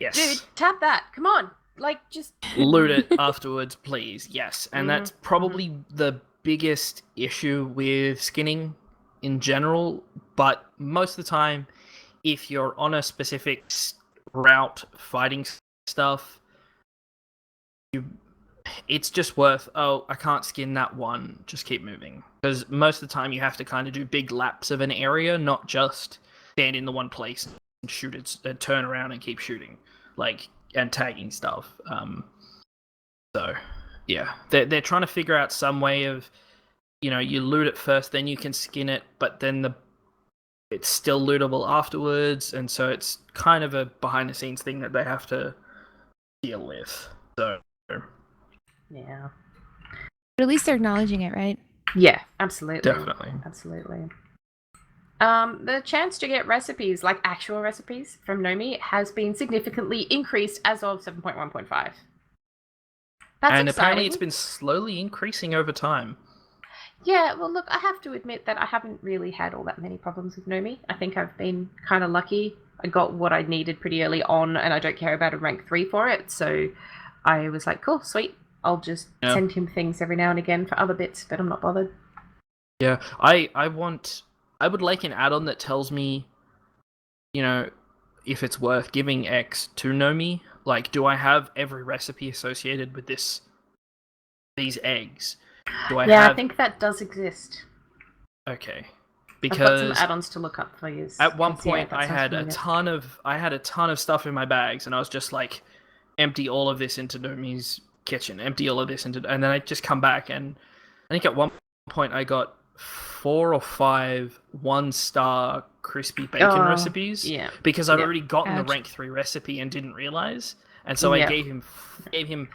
tap that, come on, like, just... loot it afterwards, please, yes. And that's probably the biggest issue with skinning in general, but most of the time, if you're on a specific route fighting stuff, it's just worth, oh, I can't skin that one, just keep moving. Because most of the time you have to kind of do big laps of an area, not just stand in the one place and shoot it, and turn around and keep shooting, like, and tagging stuff. So, yeah, they're trying to figure out some way of, you know, you loot it first, then you can skin it, but then it's still lootable afterwards, and so it's kind of a behind-the-scenes thing that they have to deal with. So... yeah. But at least they're acknowledging it, right? Yeah, absolutely. Definitely. Absolutely. The chance to get recipes, like actual recipes from Nomi, has been significantly increased as of 7.1.5. That's and exciting. apparently it's been slowly increasing over time. Yeah, well, look, I have to admit that I haven't really had all that many problems with Nomi. I think I've been kind of lucky. I got what I needed pretty early on, and I don't care about a rank 3 for it, so I was like, cool, sweet. I'll just send him things every now and again for other bits, but I'm not bothered. Yeah, I would like an add-on that tells me, if it's worth giving X to Nomi. Like, do I have every recipe associated with these eggs? Do I have... I think that does exist. Okay. I've got some Because add-ons to look up for you. at one point I had a ton of stuff in my bags, and I was just like, empty all of this into Nomi's kitchen, empty all of this into, and then I just come back, and I think at one point I got 4 or 5 1-star crispy bacon recipes. Yeah. Because I'd already gotten the Ouch. rank 3 recipe and didn't realize, and so I gave him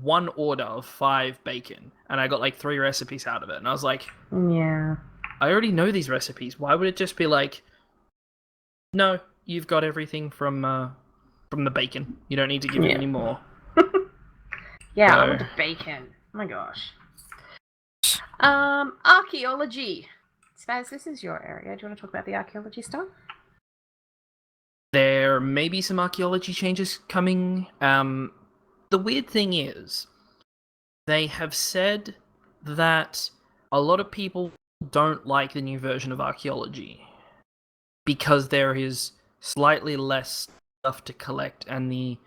one order of 5 bacon, and I got like 3 recipes out of it, and I was like, yeah. I already know these recipes. Why would it just be like, no, you've got everything from the bacon. You don't need to give me any more. Yeah, I want the bacon. Oh my gosh. Archaeology. Spaz, this is your area. Do you want to talk about the archaeology stuff? There may be some archaeology changes coming. The weird thing is, they have said that a lot of people don't like the new version of archaeology because there is slightly less stuff to collect, and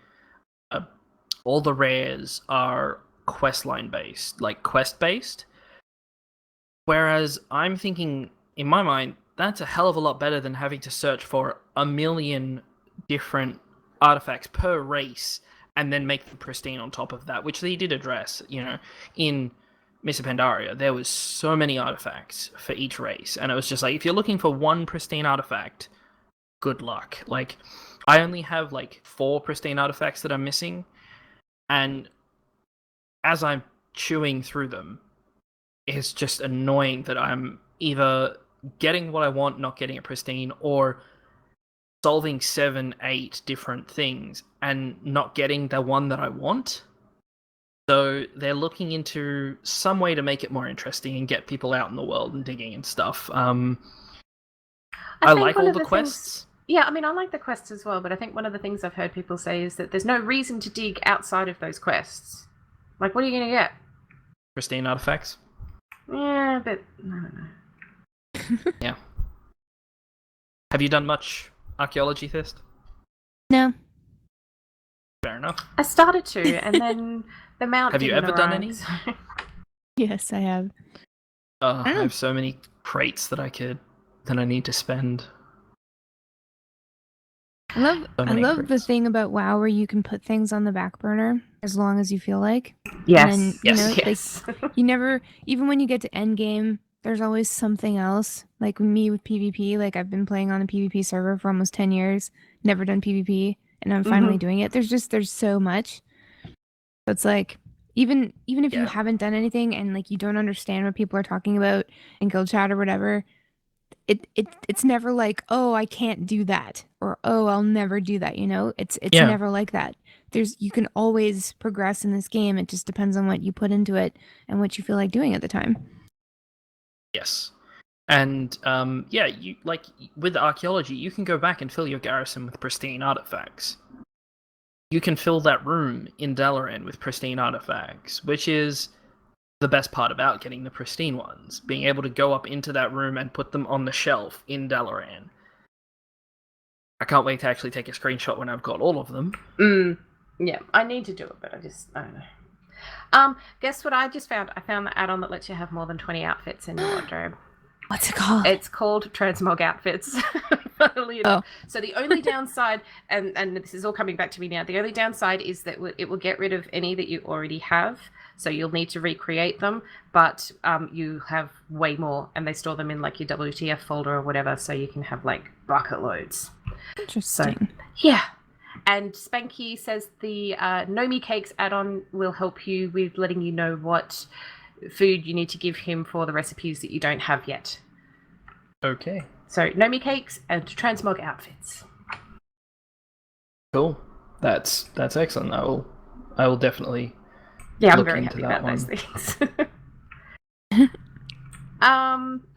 all the rares are questline based, like quest based. Whereas I'm thinking, in my mind, that's a hell of a lot better than having to search for 1 million different artifacts per race and then make them pristine on top of that, which they did address. In Miss Pandaria, there was so many artifacts for each race, and it was just like, if you're looking for one pristine artifact, good luck. Like, I only have like 4 pristine artifacts that I'm missing, and as I'm chewing through them, it's just annoying that I'm either getting what I want, not getting it pristine, or solving 7, 8 different things and not getting the one that I want. So they're looking into some way to make it more interesting and get people out in the world and digging and stuff. I like all the quests. Yeah, I mean, I like the quests as well, but I think one of the things I've heard people say is that there's no reason to dig outside of those quests. Like, what are you going to get? Pristine artifacts? Yeah, but I don't know. Yeah. Have you done much archaeology, Thist? No. Fair enough. I started to, and then the mount. Have you ever done any? Yes, I have. I have so many crates that I need to spend. I love the thing about WoW where you can put things on the back burner as long as you feel like. Yes. And, Yes. like, you never, even when you get to end game, there's always something else. Like me with PvP, like I've been playing on a PvP server for almost 10 years, never done PvP, and I'm finally doing it. There's so much. So it's like, even if you haven't done anything and like you don't understand what people are talking about in guild chat or whatever, it's never like, oh, I can't do that, or oh, I'll never do that. It's never like that. You can always progress in this game. It just depends on what you put into it and what you feel like doing at the time. Yes. And you, like, with archaeology, you can go back and fill your garrison with pristine artifacts. You can fill that room in Dalaran with pristine artifacts, which is the best part about getting the pristine ones, being able to go up into that room and put them on the shelf in Dalaran. I can't wait to actually take a screenshot when I've got all of them. Yeah, I need to do it, but I don't know. Guess what I just found? I found the add-on that lets you have more than 20 outfits in your wardrobe. What's it called? It's called Transmog Outfits. Funnily enough. So the only downside, and this is all coming back to me now, the only downside is that it will get rid of any that you already have. So you'll need to recreate them, but you have way more, and they store them in like your WTF folder or whatever, so you can have like bucket loads. Interesting. So, yeah. And Spanky says the Nomi Cakes add-on will help you with letting you know what food you need to give him for the recipes that you don't have yet. Okay. So Nomi cakes and transmog outfits. Cool. That's excellent. I will definitely Yeah, I'm look very into happy that about those one. things.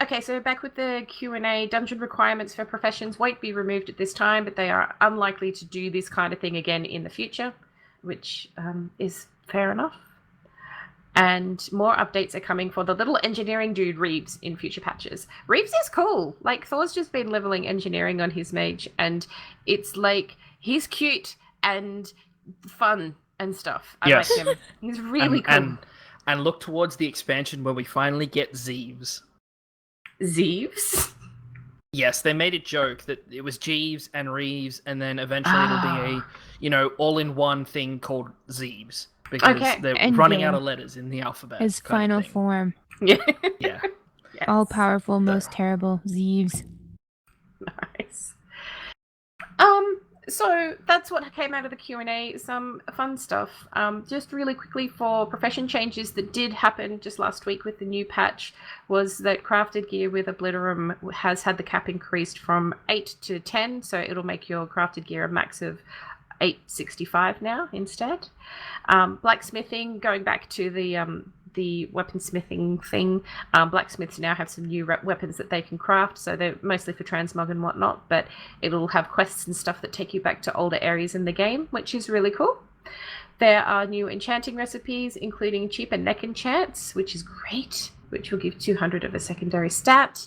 Okay, so back with the Q&A. Dungeon requirements for professions won't be removed at this time, but they are unlikely to do this kind of thing again in the future, which is fair enough. And more updates are coming for the little engineering dude Reeves in future patches. Reeves is cool. Like, Thor's just been leveling engineering on his mage, and it's like, he's cute and fun and stuff. I Yes. like him. He's really cool. And look towards the expansion where we finally get Zeeves. Zeeves? Yes, they made a joke that it was Jeeves and Reeves, and then eventually it'll be a, all-in-one thing called Zeeves. Because they're Endgame. running out of letters in the alphabet. His final form. Yeah. Yeah. Yes. All powerful, most terrible Zeeves. Nice. So that's what came out of the Q&A. Some fun stuff. Just really quickly for profession changes that did happen just last week with the new patch was that crafted gear with Obliterum has had the cap increased from 8 to 10, so it'll make your crafted gear a max of 865 now instead. Blacksmithing, going back to the weaponsmithing thing, blacksmiths now have some new weapons that they can craft, so they're mostly for transmog and whatnot, but it'll have quests and stuff that take you back to older areas in the game, which is really cool. There are new enchanting recipes, including cheaper neck enchants, which is great, which will give 200 of a secondary stat.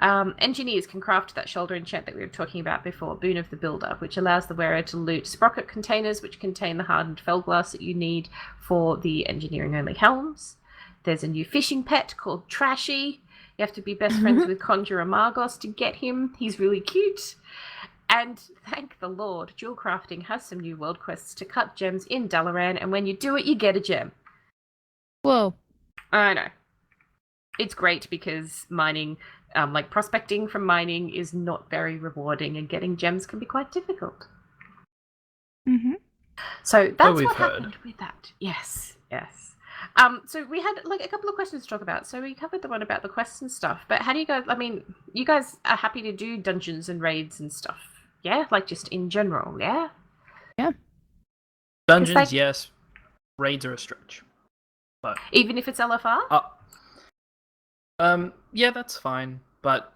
Engineers can craft that shoulder enchant that we were talking about before, Boon of the Builder, which allows the wearer to loot sprocket containers, which contain the hardened felglass that you need for the engineering-only helms. There's a new fishing pet called Trashy. You have to be best friends with Conjurer Margos to get him. He's really cute. And thank the Lord, Jewel Crafting has some new world quests to cut gems in Dalaran, and when you do it, you get a gem. Whoa. I know. It's great because mining, like prospecting from mining, is not very rewarding, and getting gems can be quite difficult. Mm-hmm. So that's we've what heard. happened with that. Yes. So we had like a couple of questions to talk about. So we covered the one about the quests and stuff. But how do you guys? I mean, you guys are happy to do dungeons and raids and stuff, yeah? Like just in general, yeah. Dungeons, yes. Raids are a stretch. But even if it's LFR. Yeah, that's fine. But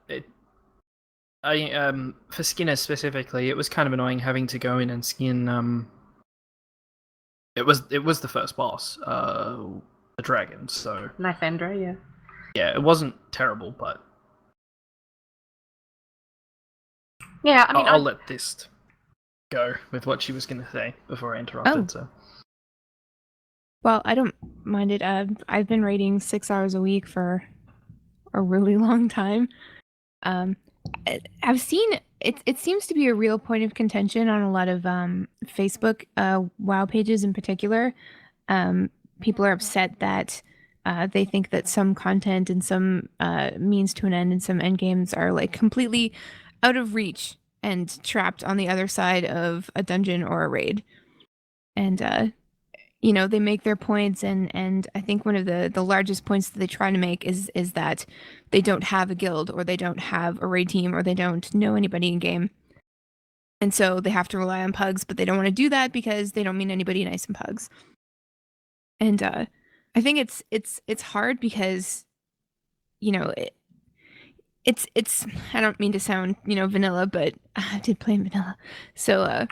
for Skinner specifically, it was kind of annoying having to go in and skin. It was the first boss, the dragon. So Nifendra, yeah. Yeah, it wasn't terrible, but yeah. I mean, I'll let this go with what she was going to say before I interrupted. So. Well, I don't mind it. I've been raiding 6 hours a week for a really long time. I've seen it seems to be a real point of contention on a lot of Facebook WoW pages in particular. People are upset that they think that some content and some means to an end and some end games are like completely out of reach and trapped on the other side of a dungeon or a raid. And they make their points, and I think one of the largest points that they try to make is that they don't have a guild, or they don't have a raid team, or they don't know anybody in game. And so they have to rely on pugs, but they don't want to do that because they don't meet anybody nice in pugs. And I think it's hard because, it's I don't mean to sound, vanilla, but I did play in vanilla. So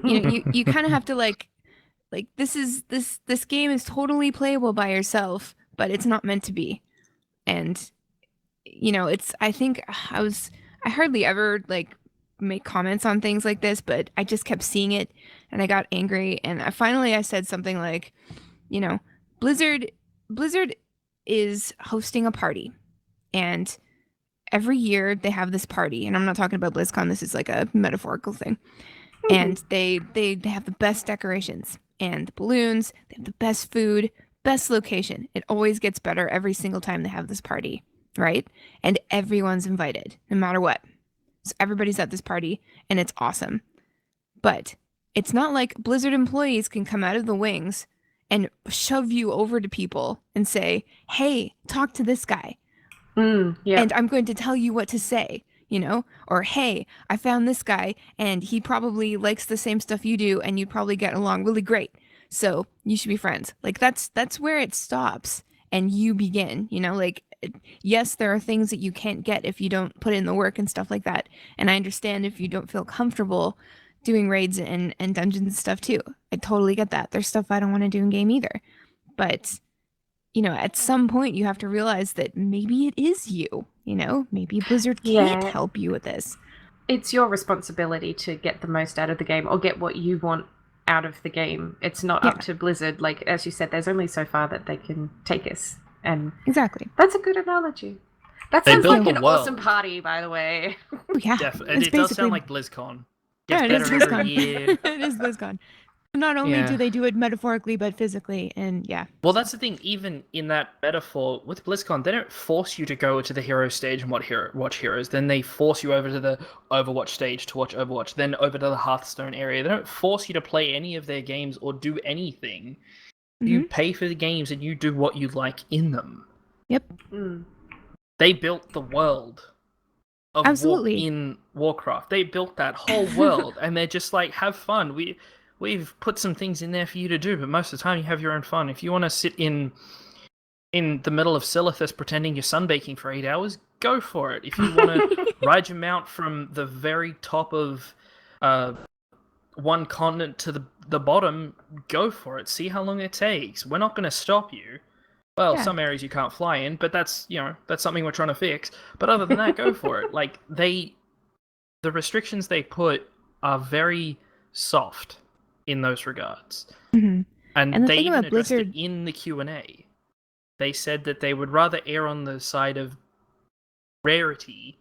you kind of have to like this game is totally playable by yourself, but it's not meant to be. And I think I hardly ever like make comments on things like this, but I just kept seeing it and I got angry, and I said something like, Blizzard is hosting a party, and every year they have this party, and I'm not talking about BlizzCon, this is like a metaphorical thing. And they have the best decorations and the balloons, they have the best food, best location. It always gets better every single time they have this party, right? And everyone's invited, no matter what. So everybody's at this party, and it's awesome. But it's not like Blizzard employees can come out of the wings and shove you over to people and say, hey, talk to this guy. Yeah. And I'm going to tell you what to say. you know? Or, hey, I found this guy and he probably likes the same stuff you do and you'd probably get along really great. So you should be friends. Like that's where it stops and you begin, you know, like yes, there are things that you can't get if you don't put in the work and stuff like that. And I understand if you don't feel comfortable doing raids and dungeons and stuff too. I totally get that. There's stuff I don't want to do in game either. But, you know, at some point you have to realize that maybe it is you, you know? Maybe Blizzard can't Yeah. help you with this. It's your responsibility to get the most out of the game or get what you want out of the game. It's not up to Blizzard. Like, as you said, there's only so far that they can take us. And Exactly. that's a good analogy. That They sounds built like the an world. awesome party, by the way. Oh, yeah. And it does sound like BlizzCon. Yeah, Gets it is better every BlizzCon. year. It is BlizzCon. Not only do they do it metaphorically, but physically, and yeah. Well, that's the thing. Even in that metaphor with BlizzCon, they don't force you to go to the hero stage and watch heroes. Then they force you over to the Overwatch stage to watch Overwatch. Then over to the Hearthstone area. They don't force you to play any of their games or do anything. You pay for the games and you do what you like in them. Yep. They built the world of Absolutely. in Warcraft. They built that whole world, and they're just like, have fun. We've put some things in there for you to do, but most of the time you have your own fun. If you want to sit in the middle of Silithus pretending you're sunbaking for 8 hours, go for it. If you want to ride your mount from the very top of one continent to the bottom, go for it. See how long it takes. We're not going to stop you. Well, some areas you can't fly in, but that's something we're trying to fix. But other than that, go for it. Like the restrictions they put are very soft in those regards. Mm-hmm. And the they thing even about addressed Blizzard... it in the Q&A. They said that they would rather err on the side of rarity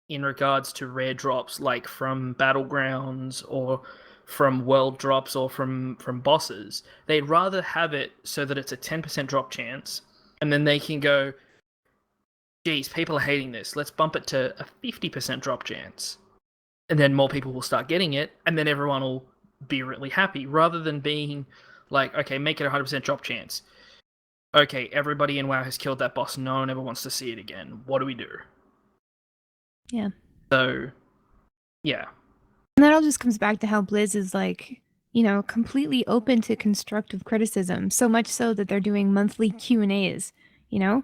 in regards to rare drops, like from battlegrounds or from world drops or from bosses. They'd rather have it so that it's a 10% drop chance, and then they can go, geez, people are hating this, let's bump it to a 50% drop chance. And then more people will start getting it, and then everyone will be really happy, rather than being like, okay, make it a 100% drop chance. Okay, everybody in WoW has killed that boss, no one ever wants to see it again. What do we do? Yeah. So, yeah. And that all just comes back to how Blizz is like, you know, completely open to constructive criticism, so much so that they're doing monthly Q&As, you know?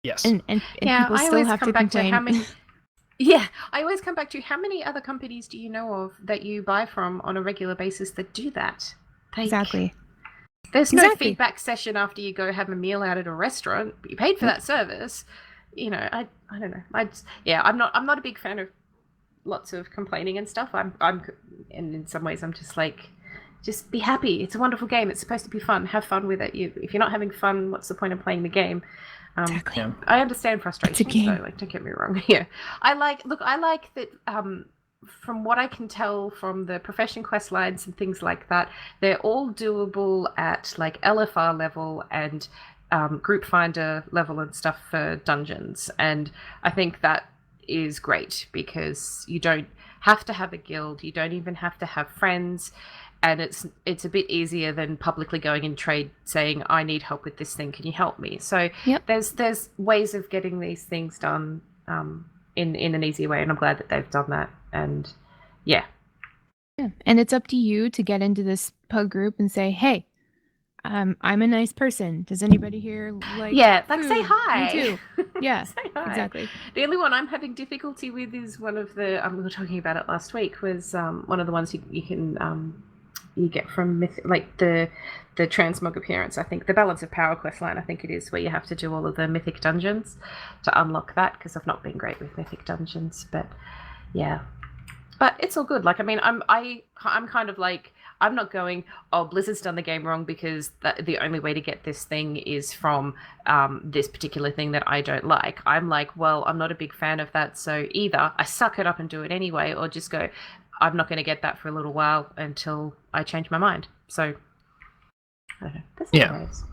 Yes. And people still have to complain. I always come back to how many other companies do you know of that you buy from on a regular basis that do that? Exactly. There's no feedback session after you go have a meal out at a restaurant, but you paid for that service. You know, I don't know. I'm not a big fan of lots of complaining and stuff. I'm and in some ways I'm just like, just be happy. It's a wonderful game. It's supposed to be fun. Have fun with it. If you're not having fun, what's the point of playing the game? Exactly. Yeah. I understand frustration. So, like, don't get me wrong. Yeah, I like that. From what I can tell from the profession quest lines and things like that, they're all doable at like LFR level and group finder level and stuff for dungeons. And I think that is great because you don't have to have a guild, you don't even have to have friends, and it's a bit easier than publicly going in trade saying, I need help with this thing, can you help me? So there's ways of getting these things done in an easier way, and I'm glad that they've done that. And yeah, and it's up to you to get into this pug group and say, hey, I'm a nice person. Does anybody here like food? Say hi. Me too. Yeah, say hi. Exactly. The only one I'm having difficulty with is one of the we were talking about it last week, was one of the ones you can you get from like the transmog appearance. I think the Balance of Power quest line, I think it is, where you have to do all of the mythic dungeons to unlock that, because I've not been great with mythic dungeons, but yeah. But it's all good. Like, I mean, I'm kind of like, I'm not going, oh, Blizzard's done the game wrong because the only way to get this thing is from this particular thing that I don't like. I'm like, well, I'm not a big fan of that, so either I suck it up and do it anyway, or just go, I'm not going to get that for a little while until I change my mind. So, I don't know. That's ways.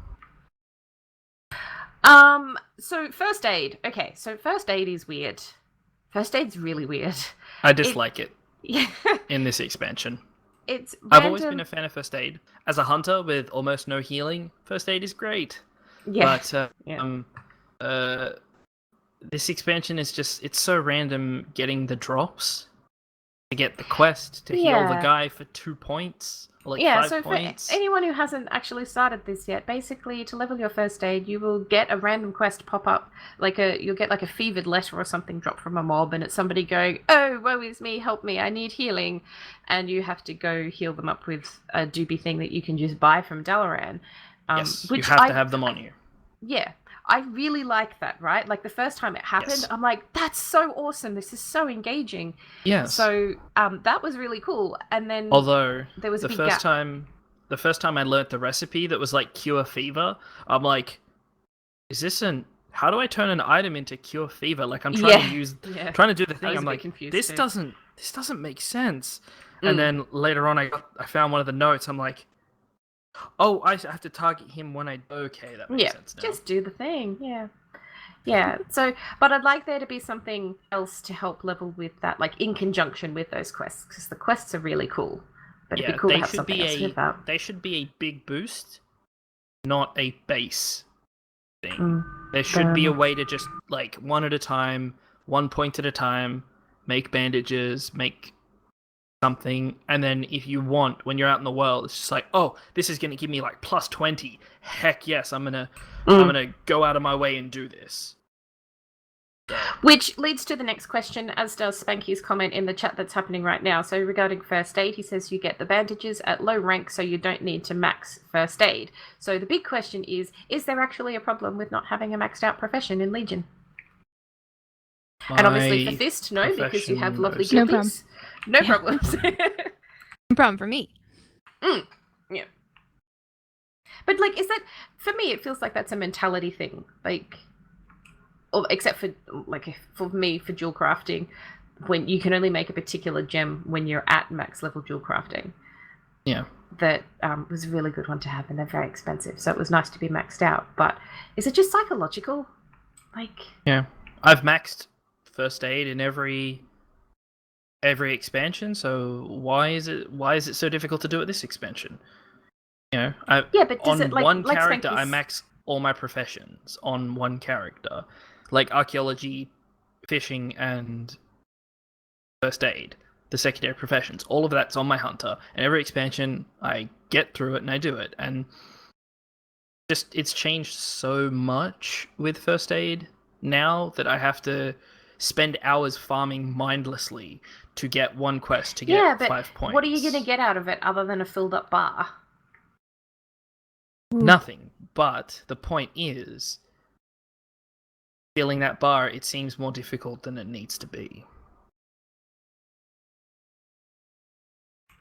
So first aid. Okay, so first aid is weird. First aid's really weird. I dislike it. Yeah. In this expansion. It's random. I've always been a fan of first aid. As a hunter with almost no healing, first aid is great. Yeah. But this expansion is just, it's so random getting the drops to get the quest to heal the Yeah. guy for 2 points, or like Yeah, 5 so points. for anyone who hasn't actually started this yet, basically to level your first aid, you will get a random quest pop up, you'll get like a fevered letter or something dropped from a mob, and it's somebody going, "Oh, woe is me, help me, I need healing," and you have to go heal them up with a doobie thing that you can just buy from Dalaran. Yes, you which have to have them on you. Yeah, I really like that, right? Like the first time it happened, Yes. I'm like, that's so awesome. This is so engaging. Yes. So that was really cool. And then Although there was a the big first gap. time I learnt the recipe that was like cure fever, I'm like, how do I turn an item into cure fever? Like I'm trying to do the thing. was I'm a bit like, confused this too. doesn't make sense. And then later on, I found one of the notes. I'm like, oh, I have to target him when I. Okay, that makes sense now. Just do the thing. Yeah. So, but I'd like there to be something else to help level with that, like in conjunction with those quests, because the quests are really cool. But it'd be cool to have something else with that. They should be a big boost, not a base thing. There should be a way to just, like, one at a time, 1 point at a time, make bandages, make something, and then if you want, when you're out in the world, it's just like, oh, this is going to give me, like, plus 20. Heck yes, I'm gonna go out of my way and do this. Which leads to the next question, as does Spanky's comment in the chat that's happening right now. So regarding first aid, he says you get the bandages at low rank, so you don't need to max first aid. So the big question is there actually a problem with not having a maxed out profession in Legion? And obviously for Fist, no, because you have lovely guildies. No problems. No problem for me. Yeah. But like, is that, for me, it feels like that's a mentality thing. Like, or except for like for me for jewel crafting, when you can only make a particular gem when you're at max level jewel crafting. Yeah, that was a really good one to have, and they're very expensive, so it was nice to be maxed out. But is it just psychological? Like, yeah, I've maxed first aid in every expansion, so why is it so difficult to do it this expansion? You know, but does on it, like, one like character Spanky's... I max all my professions on one character, like archaeology, fishing, and first aid, the secondary professions. All of that's on my hunter, and every expansion I get through it and I do it, and just it's changed so much with first aid now that I have to spend hours farming mindlessly to get one quest to get 5 points. What are you going to get out of it other than a filled up bar? Nothing. But the point is, filling that bar, it seems more difficult than it needs to be.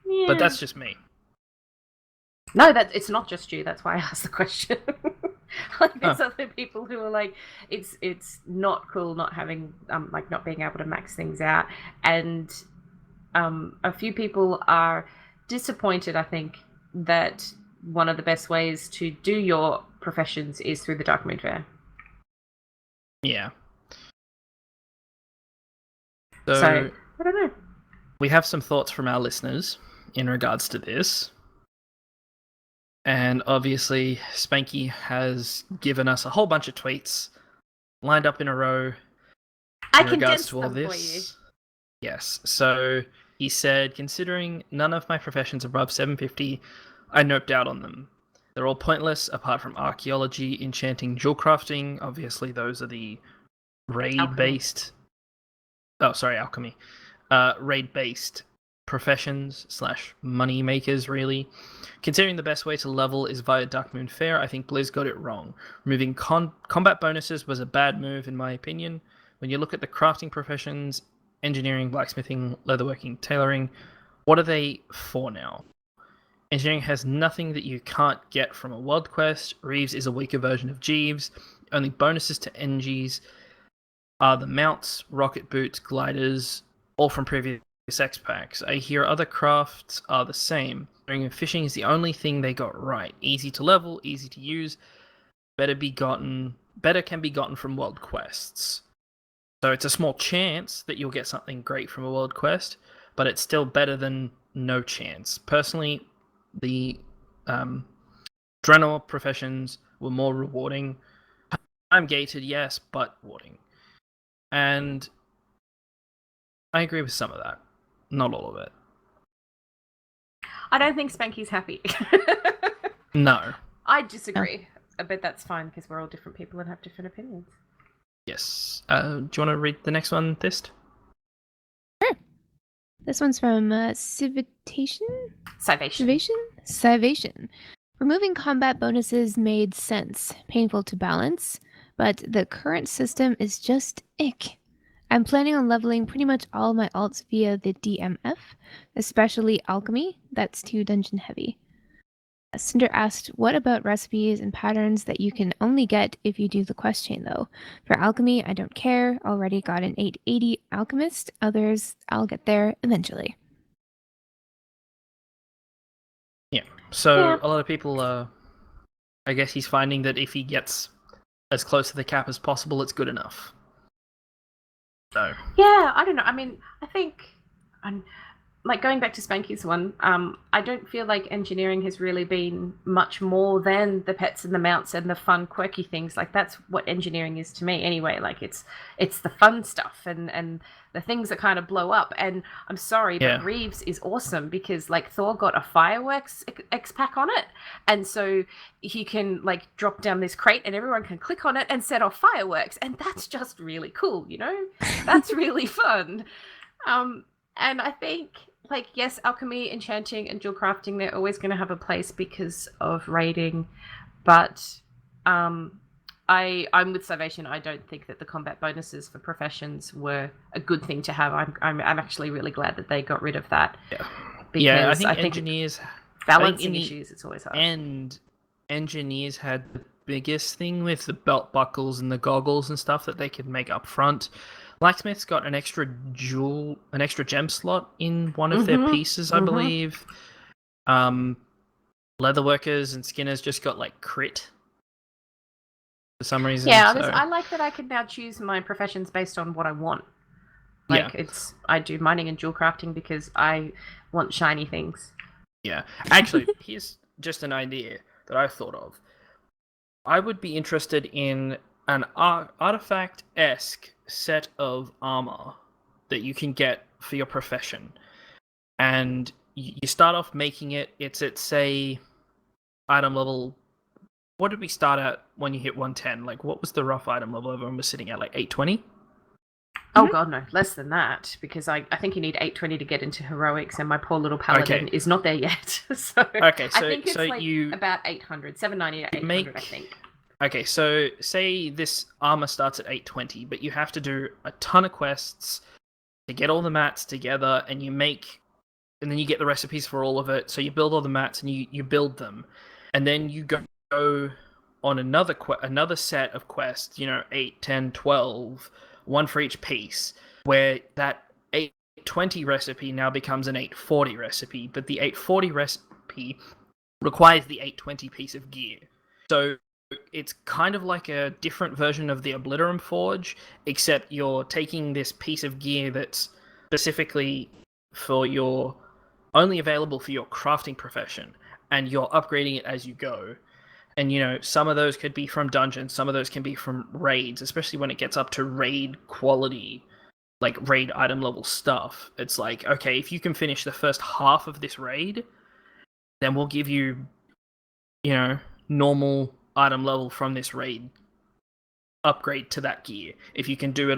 Yeah. But that's just me. No, it's not just you. That's why I asked the question. Like, there's other people who are like, it's not cool not having like not being able to max things out, and a few people are disappointed, I think, that one of the best ways to do your professions is through the Dark Moon Fair. Yeah. So I don't know. We have some thoughts from our listeners in regards to this. And obviously, Spanky has given us a whole bunch of tweets lined up in a row in regards to all this. For you. Yes. So he said, considering none of my professions above 750, I noped out on them. They're all pointless apart from archaeology, enchanting, jewel crafting. Obviously, those are the raid-based. Alchemy. Raid-based professions / money makers, really. Considering the best way to level is via Dark Moon Fair, I think Blizz got it wrong. Removing combat bonuses was a bad move, in my opinion. When you look at the crafting professions, engineering, blacksmithing, leatherworking, tailoring, what are they for now? Engineering has nothing that you can't get from a world quest. Reeves is a weaker version of Jeeves. Only bonuses to NGs are the mounts, rocket boots, gliders, all from previous X packs. I hear other crafts are the same. Fishing is the only thing they got right. Easy to level, easy to use, better can be gotten from world quests. So it's a small chance that you'll get something great from a world quest, but it's still better than no chance. Personally, the Draenor professions were more rewarding. I'm gated, yes, but rewarding. And I agree with some of that. Not all of it. I don't think Spanky's happy. No. I disagree. I bet that's fine because we're all different people and have different opinions. Yes. Do you want to read the next one, Thist? This one's from Civitation? Salvation. Salvation. Removing combat bonuses made sense. Painful to balance, but the current system is just ick. I'm planning on leveling pretty much all my alts via the DMF, especially alchemy. That's too dungeon heavy. Cinder asked, what about recipes and patterns that you can only get if you do the quest chain, though? For alchemy, I don't care. Already got an 880 alchemist. Others, I'll get there eventually. Yeah. So Yeah. a lot of people, I guess he's finding that if he gets as close to the cap as possible, it's good enough. So. Yeah, I don't know. I mean, I think, like going back to Spanky's one, I don't feel like engineering has really been much more than the pets and the mounts and the fun, quirky things. Like that's what engineering is to me, anyway. Like it's the fun stuff and the things that kind of blow up. And I'm sorry, but Reeves is awesome because like Thor got a fireworks X pack on it, and so he can like drop down this crate and everyone can click on it and set off fireworks, and that's just really cool, you know? That's really fun. And I think, like, yes, alchemy, enchanting, and jewel crafting, they're always going to have a place because of raiding. But I'm with Salvation. I don't think that the combat bonuses for professions were a good thing to have. I'm actually really glad that they got rid of that. Yeah. Because I think engineers balancing issues. It's always hard. And engineers had the biggest thing with the belt buckles and the goggles and stuff that they could make up front. Blacksmith's got an extra gem slot in one of their pieces, I believe. Leatherworkers and skinners just got like crit for some reason. Yeah, so. I like that I can now choose my professions based on what I want. Like I do mining and jewel crafting because I want shiny things. Yeah, actually, here's just an idea that I thought of. I would be interested in an artifact-esque set of armor that you can get for your profession, and you start off making it. It's at, say, item level. What did we start at when you hit 110? Like, what was the rough item level everyone was sitting at? Like 820? Oh god, no, less than that, because I think you need 820 to get into heroics, and my poor little paladin is not there yet. So I think it's about 800, 790 to 800, I think. Okay, so say this armor starts at 820, but you have to do a ton of quests to get all the mats together, and then you get the recipes for all of it. So you build all the mats and you build them, and then you go on another set of quests. 8, 10, 12, one for each piece, where that 820 recipe now becomes an 840 recipe, but the 840 recipe requires the 820 piece of gear. So it's kind of like a different version of the Obliterum Forge, except you're taking this piece of gear that's specifically only available for your crafting profession, and you're upgrading it as you go. And, some of those could be from dungeons, some of those can be from raids, especially when it gets up to raid quality, like raid item level stuff. It's like, okay, if you can finish the first half of this raid, then we'll give you, normal item level from this raid upgrade to that gear. If you can do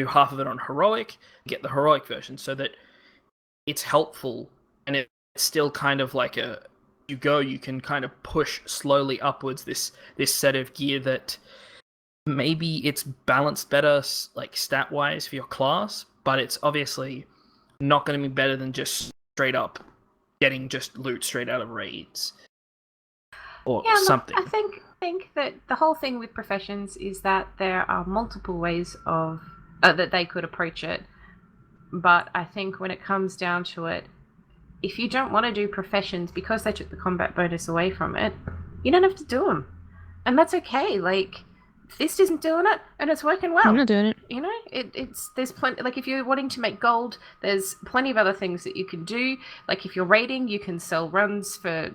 half of it on heroic, get the heroic version, so that it's helpful, and it's still kind of like you can kind of push slowly upwards this set of gear that maybe it's balanced better, like stat wise for your class, but it's obviously not going to be better than just straight up getting just loot straight out of raids or something. Look, I think that the whole thing with professions is that there are multiple ways of that they could approach it, but I think when it comes down to it, if you don't want to do professions because they took the combat bonus away from it, you don't have to do them, and that's okay. Like, Fist isn't doing it, and it's working well. I'm not doing it. There's plenty. Like, if you're wanting to make gold, there's plenty of other things that you can do. Like, if you're raiding, you can sell runs for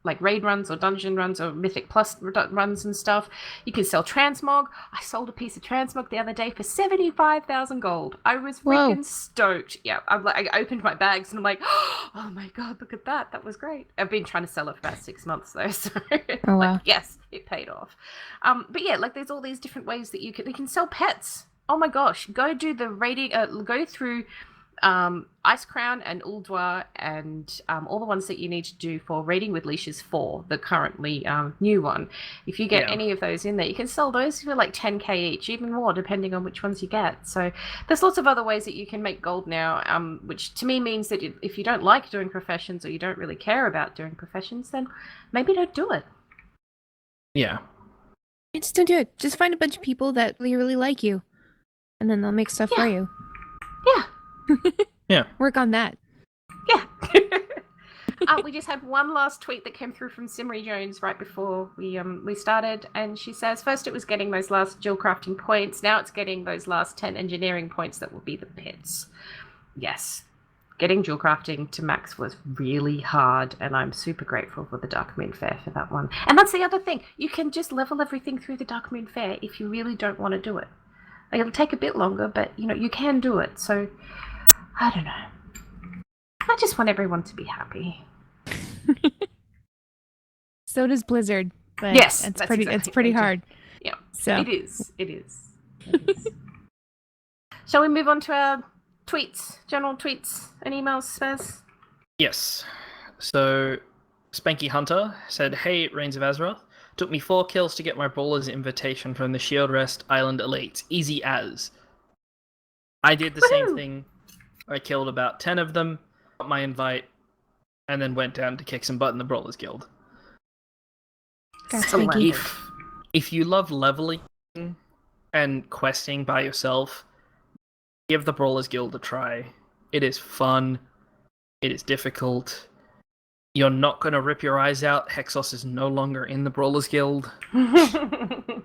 like raid runs or dungeon runs or Mythic Plus runs and stuff. You can sell transmog. I sold a piece of transmog the other day for 75,000 gold. I was freaking stoked. Yeah, I opened my bags and I'm like, oh my god, look at that. That was great. I've been trying to sell it for about 6 months though, so Oh, wow. yes, it paid off. But yeah, like there's all these different ways that you can sell pets. Oh my gosh, go do the raiding. Go through Ice Crown and Ulduar and all the ones that you need to do for Raiding with Leashes 4, the currently new one. If you get any of those in there, you can sell those for like 10k each, even more depending on which ones you get. So there's lots of other ways that you can make gold now, which to me means that if you don't like doing professions or you don't really care about doing professions, then maybe don't do it. Yeah. Just don't do it. Just find a bunch of people that really like you, and then they'll make stuff for you. Yeah. Yeah. Work on that. Yeah. We just had one last tweet that came through from Simri Jones right before we started, and she says first it was getting those last jewel crafting points, now it's getting those last 10 engineering points that will be the pits. Yes. Getting jewel crafting to max was really hard, and I'm super grateful for the Dark Moon Fair for that one. And that's the other thing. You can just level everything through the Dark Moon Fair if you really don't want to do it. Like, it'll take a bit longer, but you can do it. So I don't know. I just want everyone to be happy. So does Blizzard, but yes, it's pretty hard. Yeah. So It is. Shall we move on to our tweets, general tweets and emails, Spaz? Yes. So, Spanky Hunter said, "Hey, Reins of Azeroth. Took me 4 kills to get my Brawler's invitation from the Shield Rest Island Elites. Easy as. I did the same thing. I killed about 10 of them, got my invite, and then went down to kick some butt in the Brawlers Guild." If you love leveling and questing by yourself, give the Brawlers Guild a try. It is fun. It is difficult. You're not going to rip your eyes out. Hexos is no longer in the Brawlers Guild. You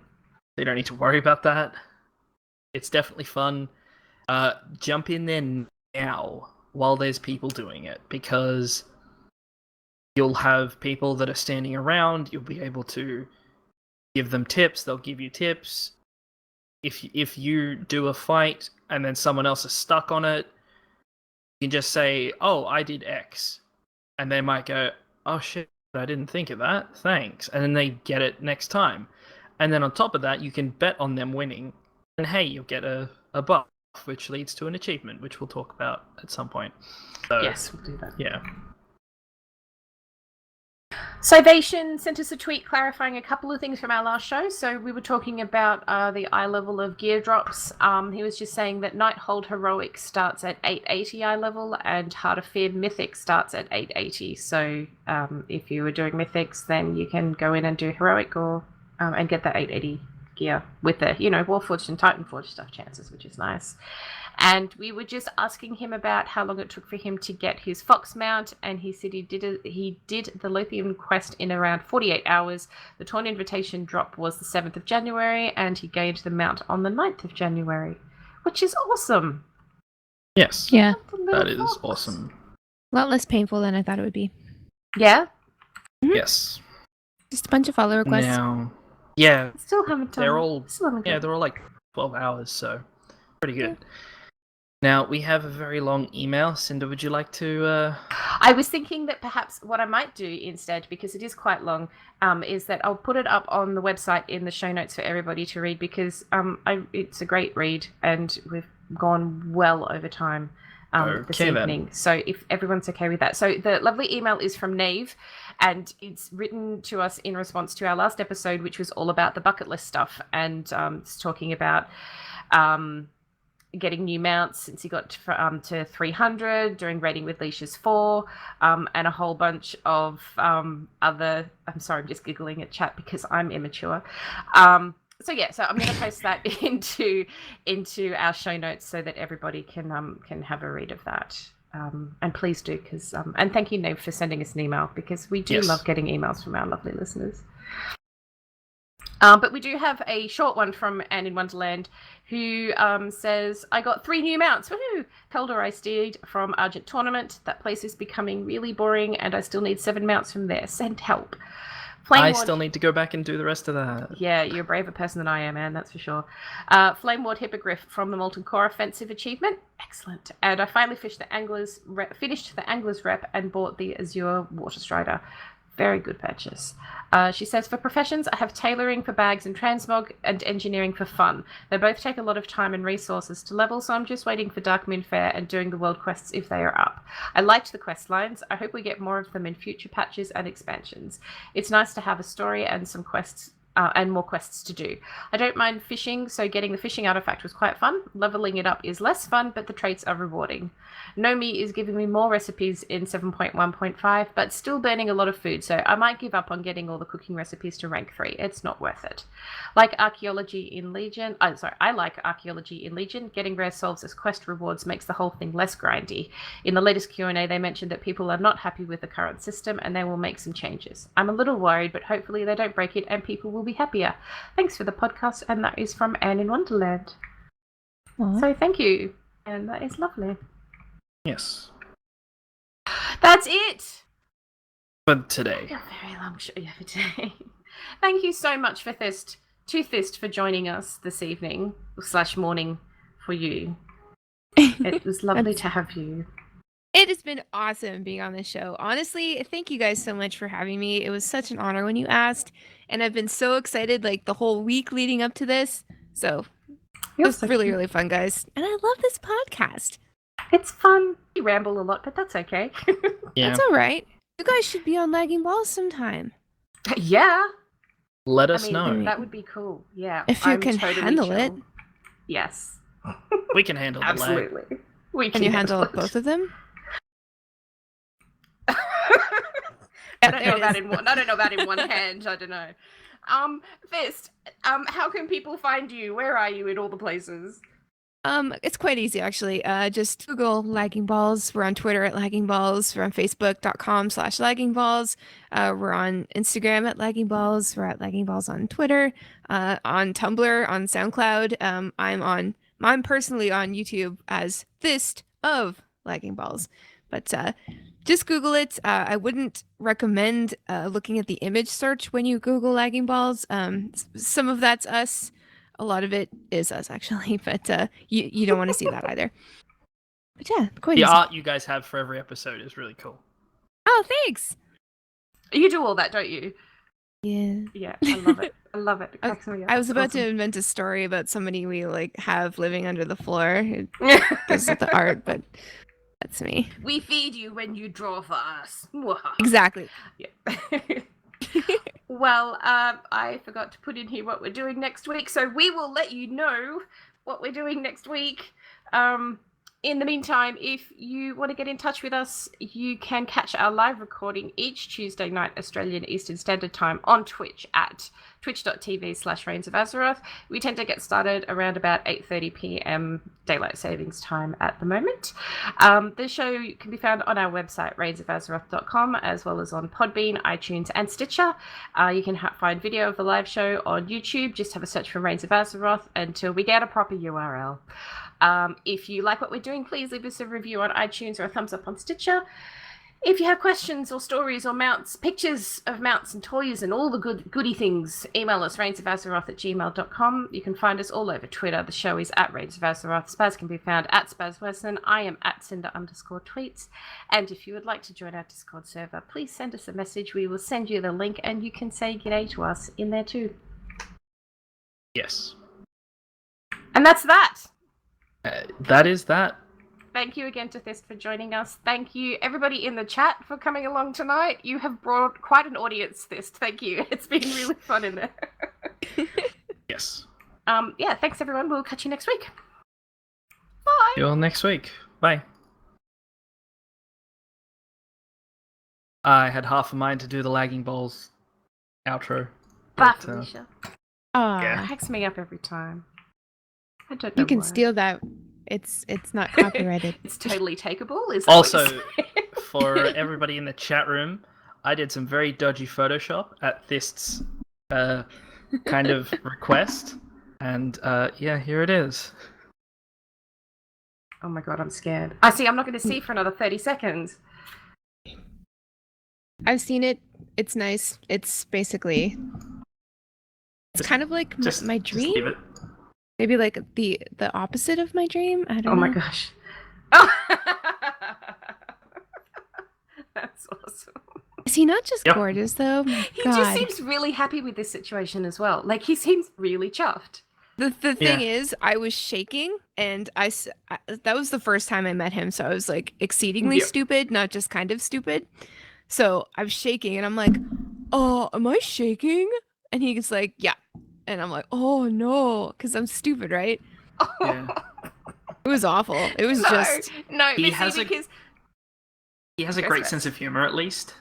don't need to worry about that. It's definitely fun. Jump in there now while there's people doing it, because you'll have people that are standing around. You'll be able to give them tips. They'll give you tips. If you do a fight and then someone else is stuck on it, you can just say, "Oh, I did X." And they might go, "Oh shit, I didn't think of that. Thanks." And then they get it next time. And then on top of that, you can bet on them winning. And hey, you'll get a buff, which leads to an achievement, which we'll talk about at some point. So, yes, we'll do that. Yeah. Salvation sent us a tweet clarifying a couple of things from our last show. So we were talking about the eye level of gear drops. He was just saying that Nighthold Heroic starts at 880 eye level and Heart of Fear Mythic starts at 880. So if you were doing Mythics, then you can go in and do Heroic or and get that 880 gear with the Warforged and Titanforged stuff chances, which is nice. And we were just asking him about how long it took for him to get his Fox mount, and he said he did the Lithium quest in around 48 hours. The Torn Invitation drop was the 7th of January, and he gained the mount on the 9th of January, which is awesome. Yes. Yeah. That is awesome. A lot less painful than I thought it would be. Yeah? Mm-hmm. Yes. Just a bunch of follow requests. Now, yeah, Still haven't done they're it. all they're all like 12 hours, so pretty good. Yeah. Now, we have a very long email. Cinder, would you like to... I was thinking that perhaps what I might do instead, because it is quite long, is that I'll put it up on the website in the show notes for everybody to read, because it's a great read, and we've gone well over time this evening. Then. So if everyone's okay with that. So the lovely email is from Nave, and it's written to us in response to our last episode, which was all about the bucket list stuff, and it's talking about... getting new mounts since he got to 300 during Raiding with Leashes 4, and a whole bunch of other... I'm sorry, I'm just giggling at chat because I'm immature. So I'm going to post that into our show notes so that everybody can have a read of that. And please do, because and thank you, Nave, for sending us an email, because we do love getting emails from our lovely listeners. But we do have a short one from Anne in Wonderland, who says, I got 3 new mounts. Woohoo! Kaldor steed from Argent Tournament. That place is becoming really boring, and I still need 7 mounts from there. Send help. I still need to go back and do the rest of that. Yeah, you're a braver person than I am, Anne, that's for sure. Flame Ward Hippogriff from the Molten Core Offensive achievement. Excellent. And I finally finished the Anglers Rep and bought the Azure Water Strider. Very good purchase. She says, for professions, I have tailoring for bags and transmog and engineering for fun. They both take a lot of time and resources to level, so I'm just waiting for Dark Moon Fair and doing the world quests if they are up. I liked the quest lines. I hope we get more of them in future patches and expansions. It's nice to have a story and some quests and more quests to do. I don't mind fishing, so getting the fishing artifact was quite fun. Leveling it up is less fun, but the traits are rewarding. Nomi is giving me more recipes in 7.1.5, but still burning a lot of food, so I might give up on getting all the cooking recipes to rank 3. It's not worth it. I like archaeology in Legion. Getting rare solves as quest rewards makes the whole thing less grindy. In the latest Q&A, they mentioned that people are not happy with the current system, and they will make some changes. I'm a little worried, but hopefully they don't break it, and people will be happier. Thanks for the podcast, and that is from Anne in Wonderland. Aww. So thank you, and that is lovely. Yes. That's it For today. a very long show for today. Thank you so much for Thist for joining us this evening / morning for you. It was lovely to have you. It has been awesome being on this show. Honestly, thank you guys so much for having me. It was such an honor when you asked, and I've been so excited like the whole week leading up to this. So it was really, really fun, guys. And I love this podcast. It's fun. We ramble a lot, but that's okay. Yeah. That's all right. You guys should be on Lagging Balls sometime. Yeah. Let us know. That would be cool. Yeah. If you I'm can totally handle chill. it. Yes. We can handle the lag. Absolutely. We Can you handle both of them? I don't know about in one. I don't know about in one hand. I don't know. Thist, how can people find you? Where are you in all the places? It's quite easy actually. Just Google Lagging Balls. We're on Twitter at Lagging Balls. We're on Facebook.com/Lagging Balls. We're on Instagram at Lagging Balls. We're at Lagging Balls on Twitter. On Tumblr, on SoundCloud. I'm personally on YouTube as Thist of Lagging Balls. But just Google it. I wouldn't recommend looking at the image search when you Google Lagging Balls. Some of that's us. A lot of it is us, actually, but you don't want to see that either. But yeah, quite The easy. art you guys have for every episode is really cool. Oh, thanks. You do all that, don't you? Yeah. Yeah, I love it. I love it. It cracks me up. I was about to Awesome. invent a story about somebody we have living under the floor. It goes with the art, but that's me. We feed you when you draw for us. Exactly. Yeah. Well, I forgot to put in here what we're doing next week, so we will let you know what we're doing next week. In the meantime, if you want to get in touch with us, you can catch our live recording each Tuesday night Australian Eastern Standard Time on Twitch at twitch.tv/Reins of Azeroth. We tend to get started around about 8:30 p.m. Daylight Savings Time at the moment. The show can be found on our website, reinsofAzeroth.com, as well as on Podbean, iTunes, and Stitcher. You can find video of the live show on YouTube. Just have a search for Reins of Azeroth until we get a proper URL. If you like what we're doing, please leave us a review on iTunes or a thumbs up on Stitcher. If you have questions or stories or mounts, pictures of mounts and toys and all the goody things, email us reinsofAzeroth@gmail.com. You can find us all over Twitter. The show is at Reins of Azeroth. Spaz can be found at SpazWesson. I am at Cinder_tweets. And if you would like to join our Discord server, please send us a message. We will send you the link and you can say g'day to us in there too. Yes. And that's that. That is that. Thank you again to Thist for joining us. Thank you, everybody in the chat, for coming along tonight. You have brought quite an audience, Thist. Thank you. It's been really fun in there. Yes. Yeah, thanks, everyone. We'll catch you next week. Bye. See you all next week. Bye. I had half a mind to do the Lagging Balls outro. Bye, but, Felicia. Yeah. It cracks me up every time. I don't know You can why. steal that. It's not copyrighted. It's totally takeable. Is that what Also, you're saying? for everybody in the chat room, I did some very dodgy Photoshop at Thist's kind of request. And yeah, here it is. Oh my god, I'm scared. I see. I'm not going to see for another 30 seconds. I've seen it. It's nice. It's basically. It's kind of like my Just leave dream. it. Maybe like the opposite of my dream. I don't know. Oh my gosh. Oh! That's awesome. Is he not just Yep. gorgeous though? My He God. just seems really happy with this situation as well. Like, he seems really chuffed. The thing Yeah. is, I was shaking, and that was the first time I met him, so I was like exceedingly Yep. stupid, not just kind of stupid. So I'm shaking, and I'm like, "Oh, am I shaking?" And he's like, "Yeah," and I'm like, "Oh no," because I'm stupid, right? Yeah. It was awful. It was just no. He But has see, a- because He has a Go great for it. sense of humor, at least.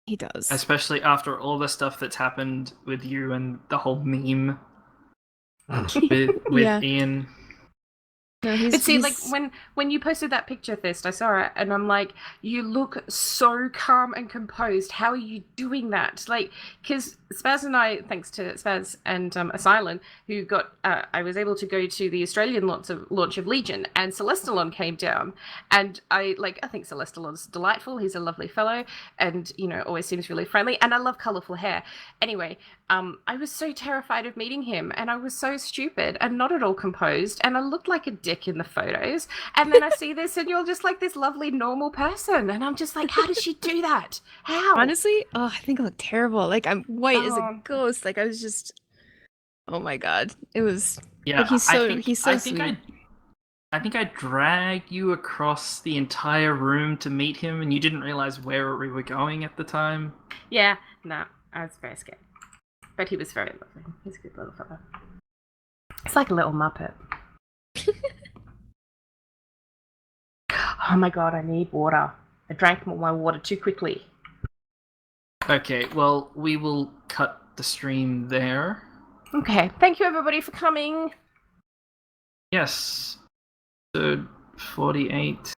he does. Especially after all the stuff that's happened with you and the whole meme with Yeah. Ian. No, he's. But see, like he's- when you posted that picture, Fist, I saw it, and I'm like, you look so calm and composed. How are you doing that? Like, because Spaz and I, thanks to Spaz and Asylum, who got, I was able to go to the Australian launch of Legion, and Celestalon came down, and I think Celestalon's delightful. He's a lovely fellow, and always seems really friendly, and I love colourful hair. Anyway, I was so terrified of meeting him, and I was so stupid and not at all composed, and I looked like a dick in the photos. And then I see this, and you're just like this lovely, normal person, and I'm just like, how does she do that? How? honestly, I think I look terrible. Like I'm white as a Oh. ghost. Like I was just. Oh my God! It was. Yeah, But he's so I think sweet. I think I dragged you across the entire room to meet him, and you didn't realize where we were going at the time. Yeah, no, I was very scared, but he was very lovely. He's a good little fellow. It's like a little muppet. Oh my god, I need water. I drank all my water too quickly. Okay, well, we will cut the stream there. Okay, thank you everybody for coming. Yes. Episode 48.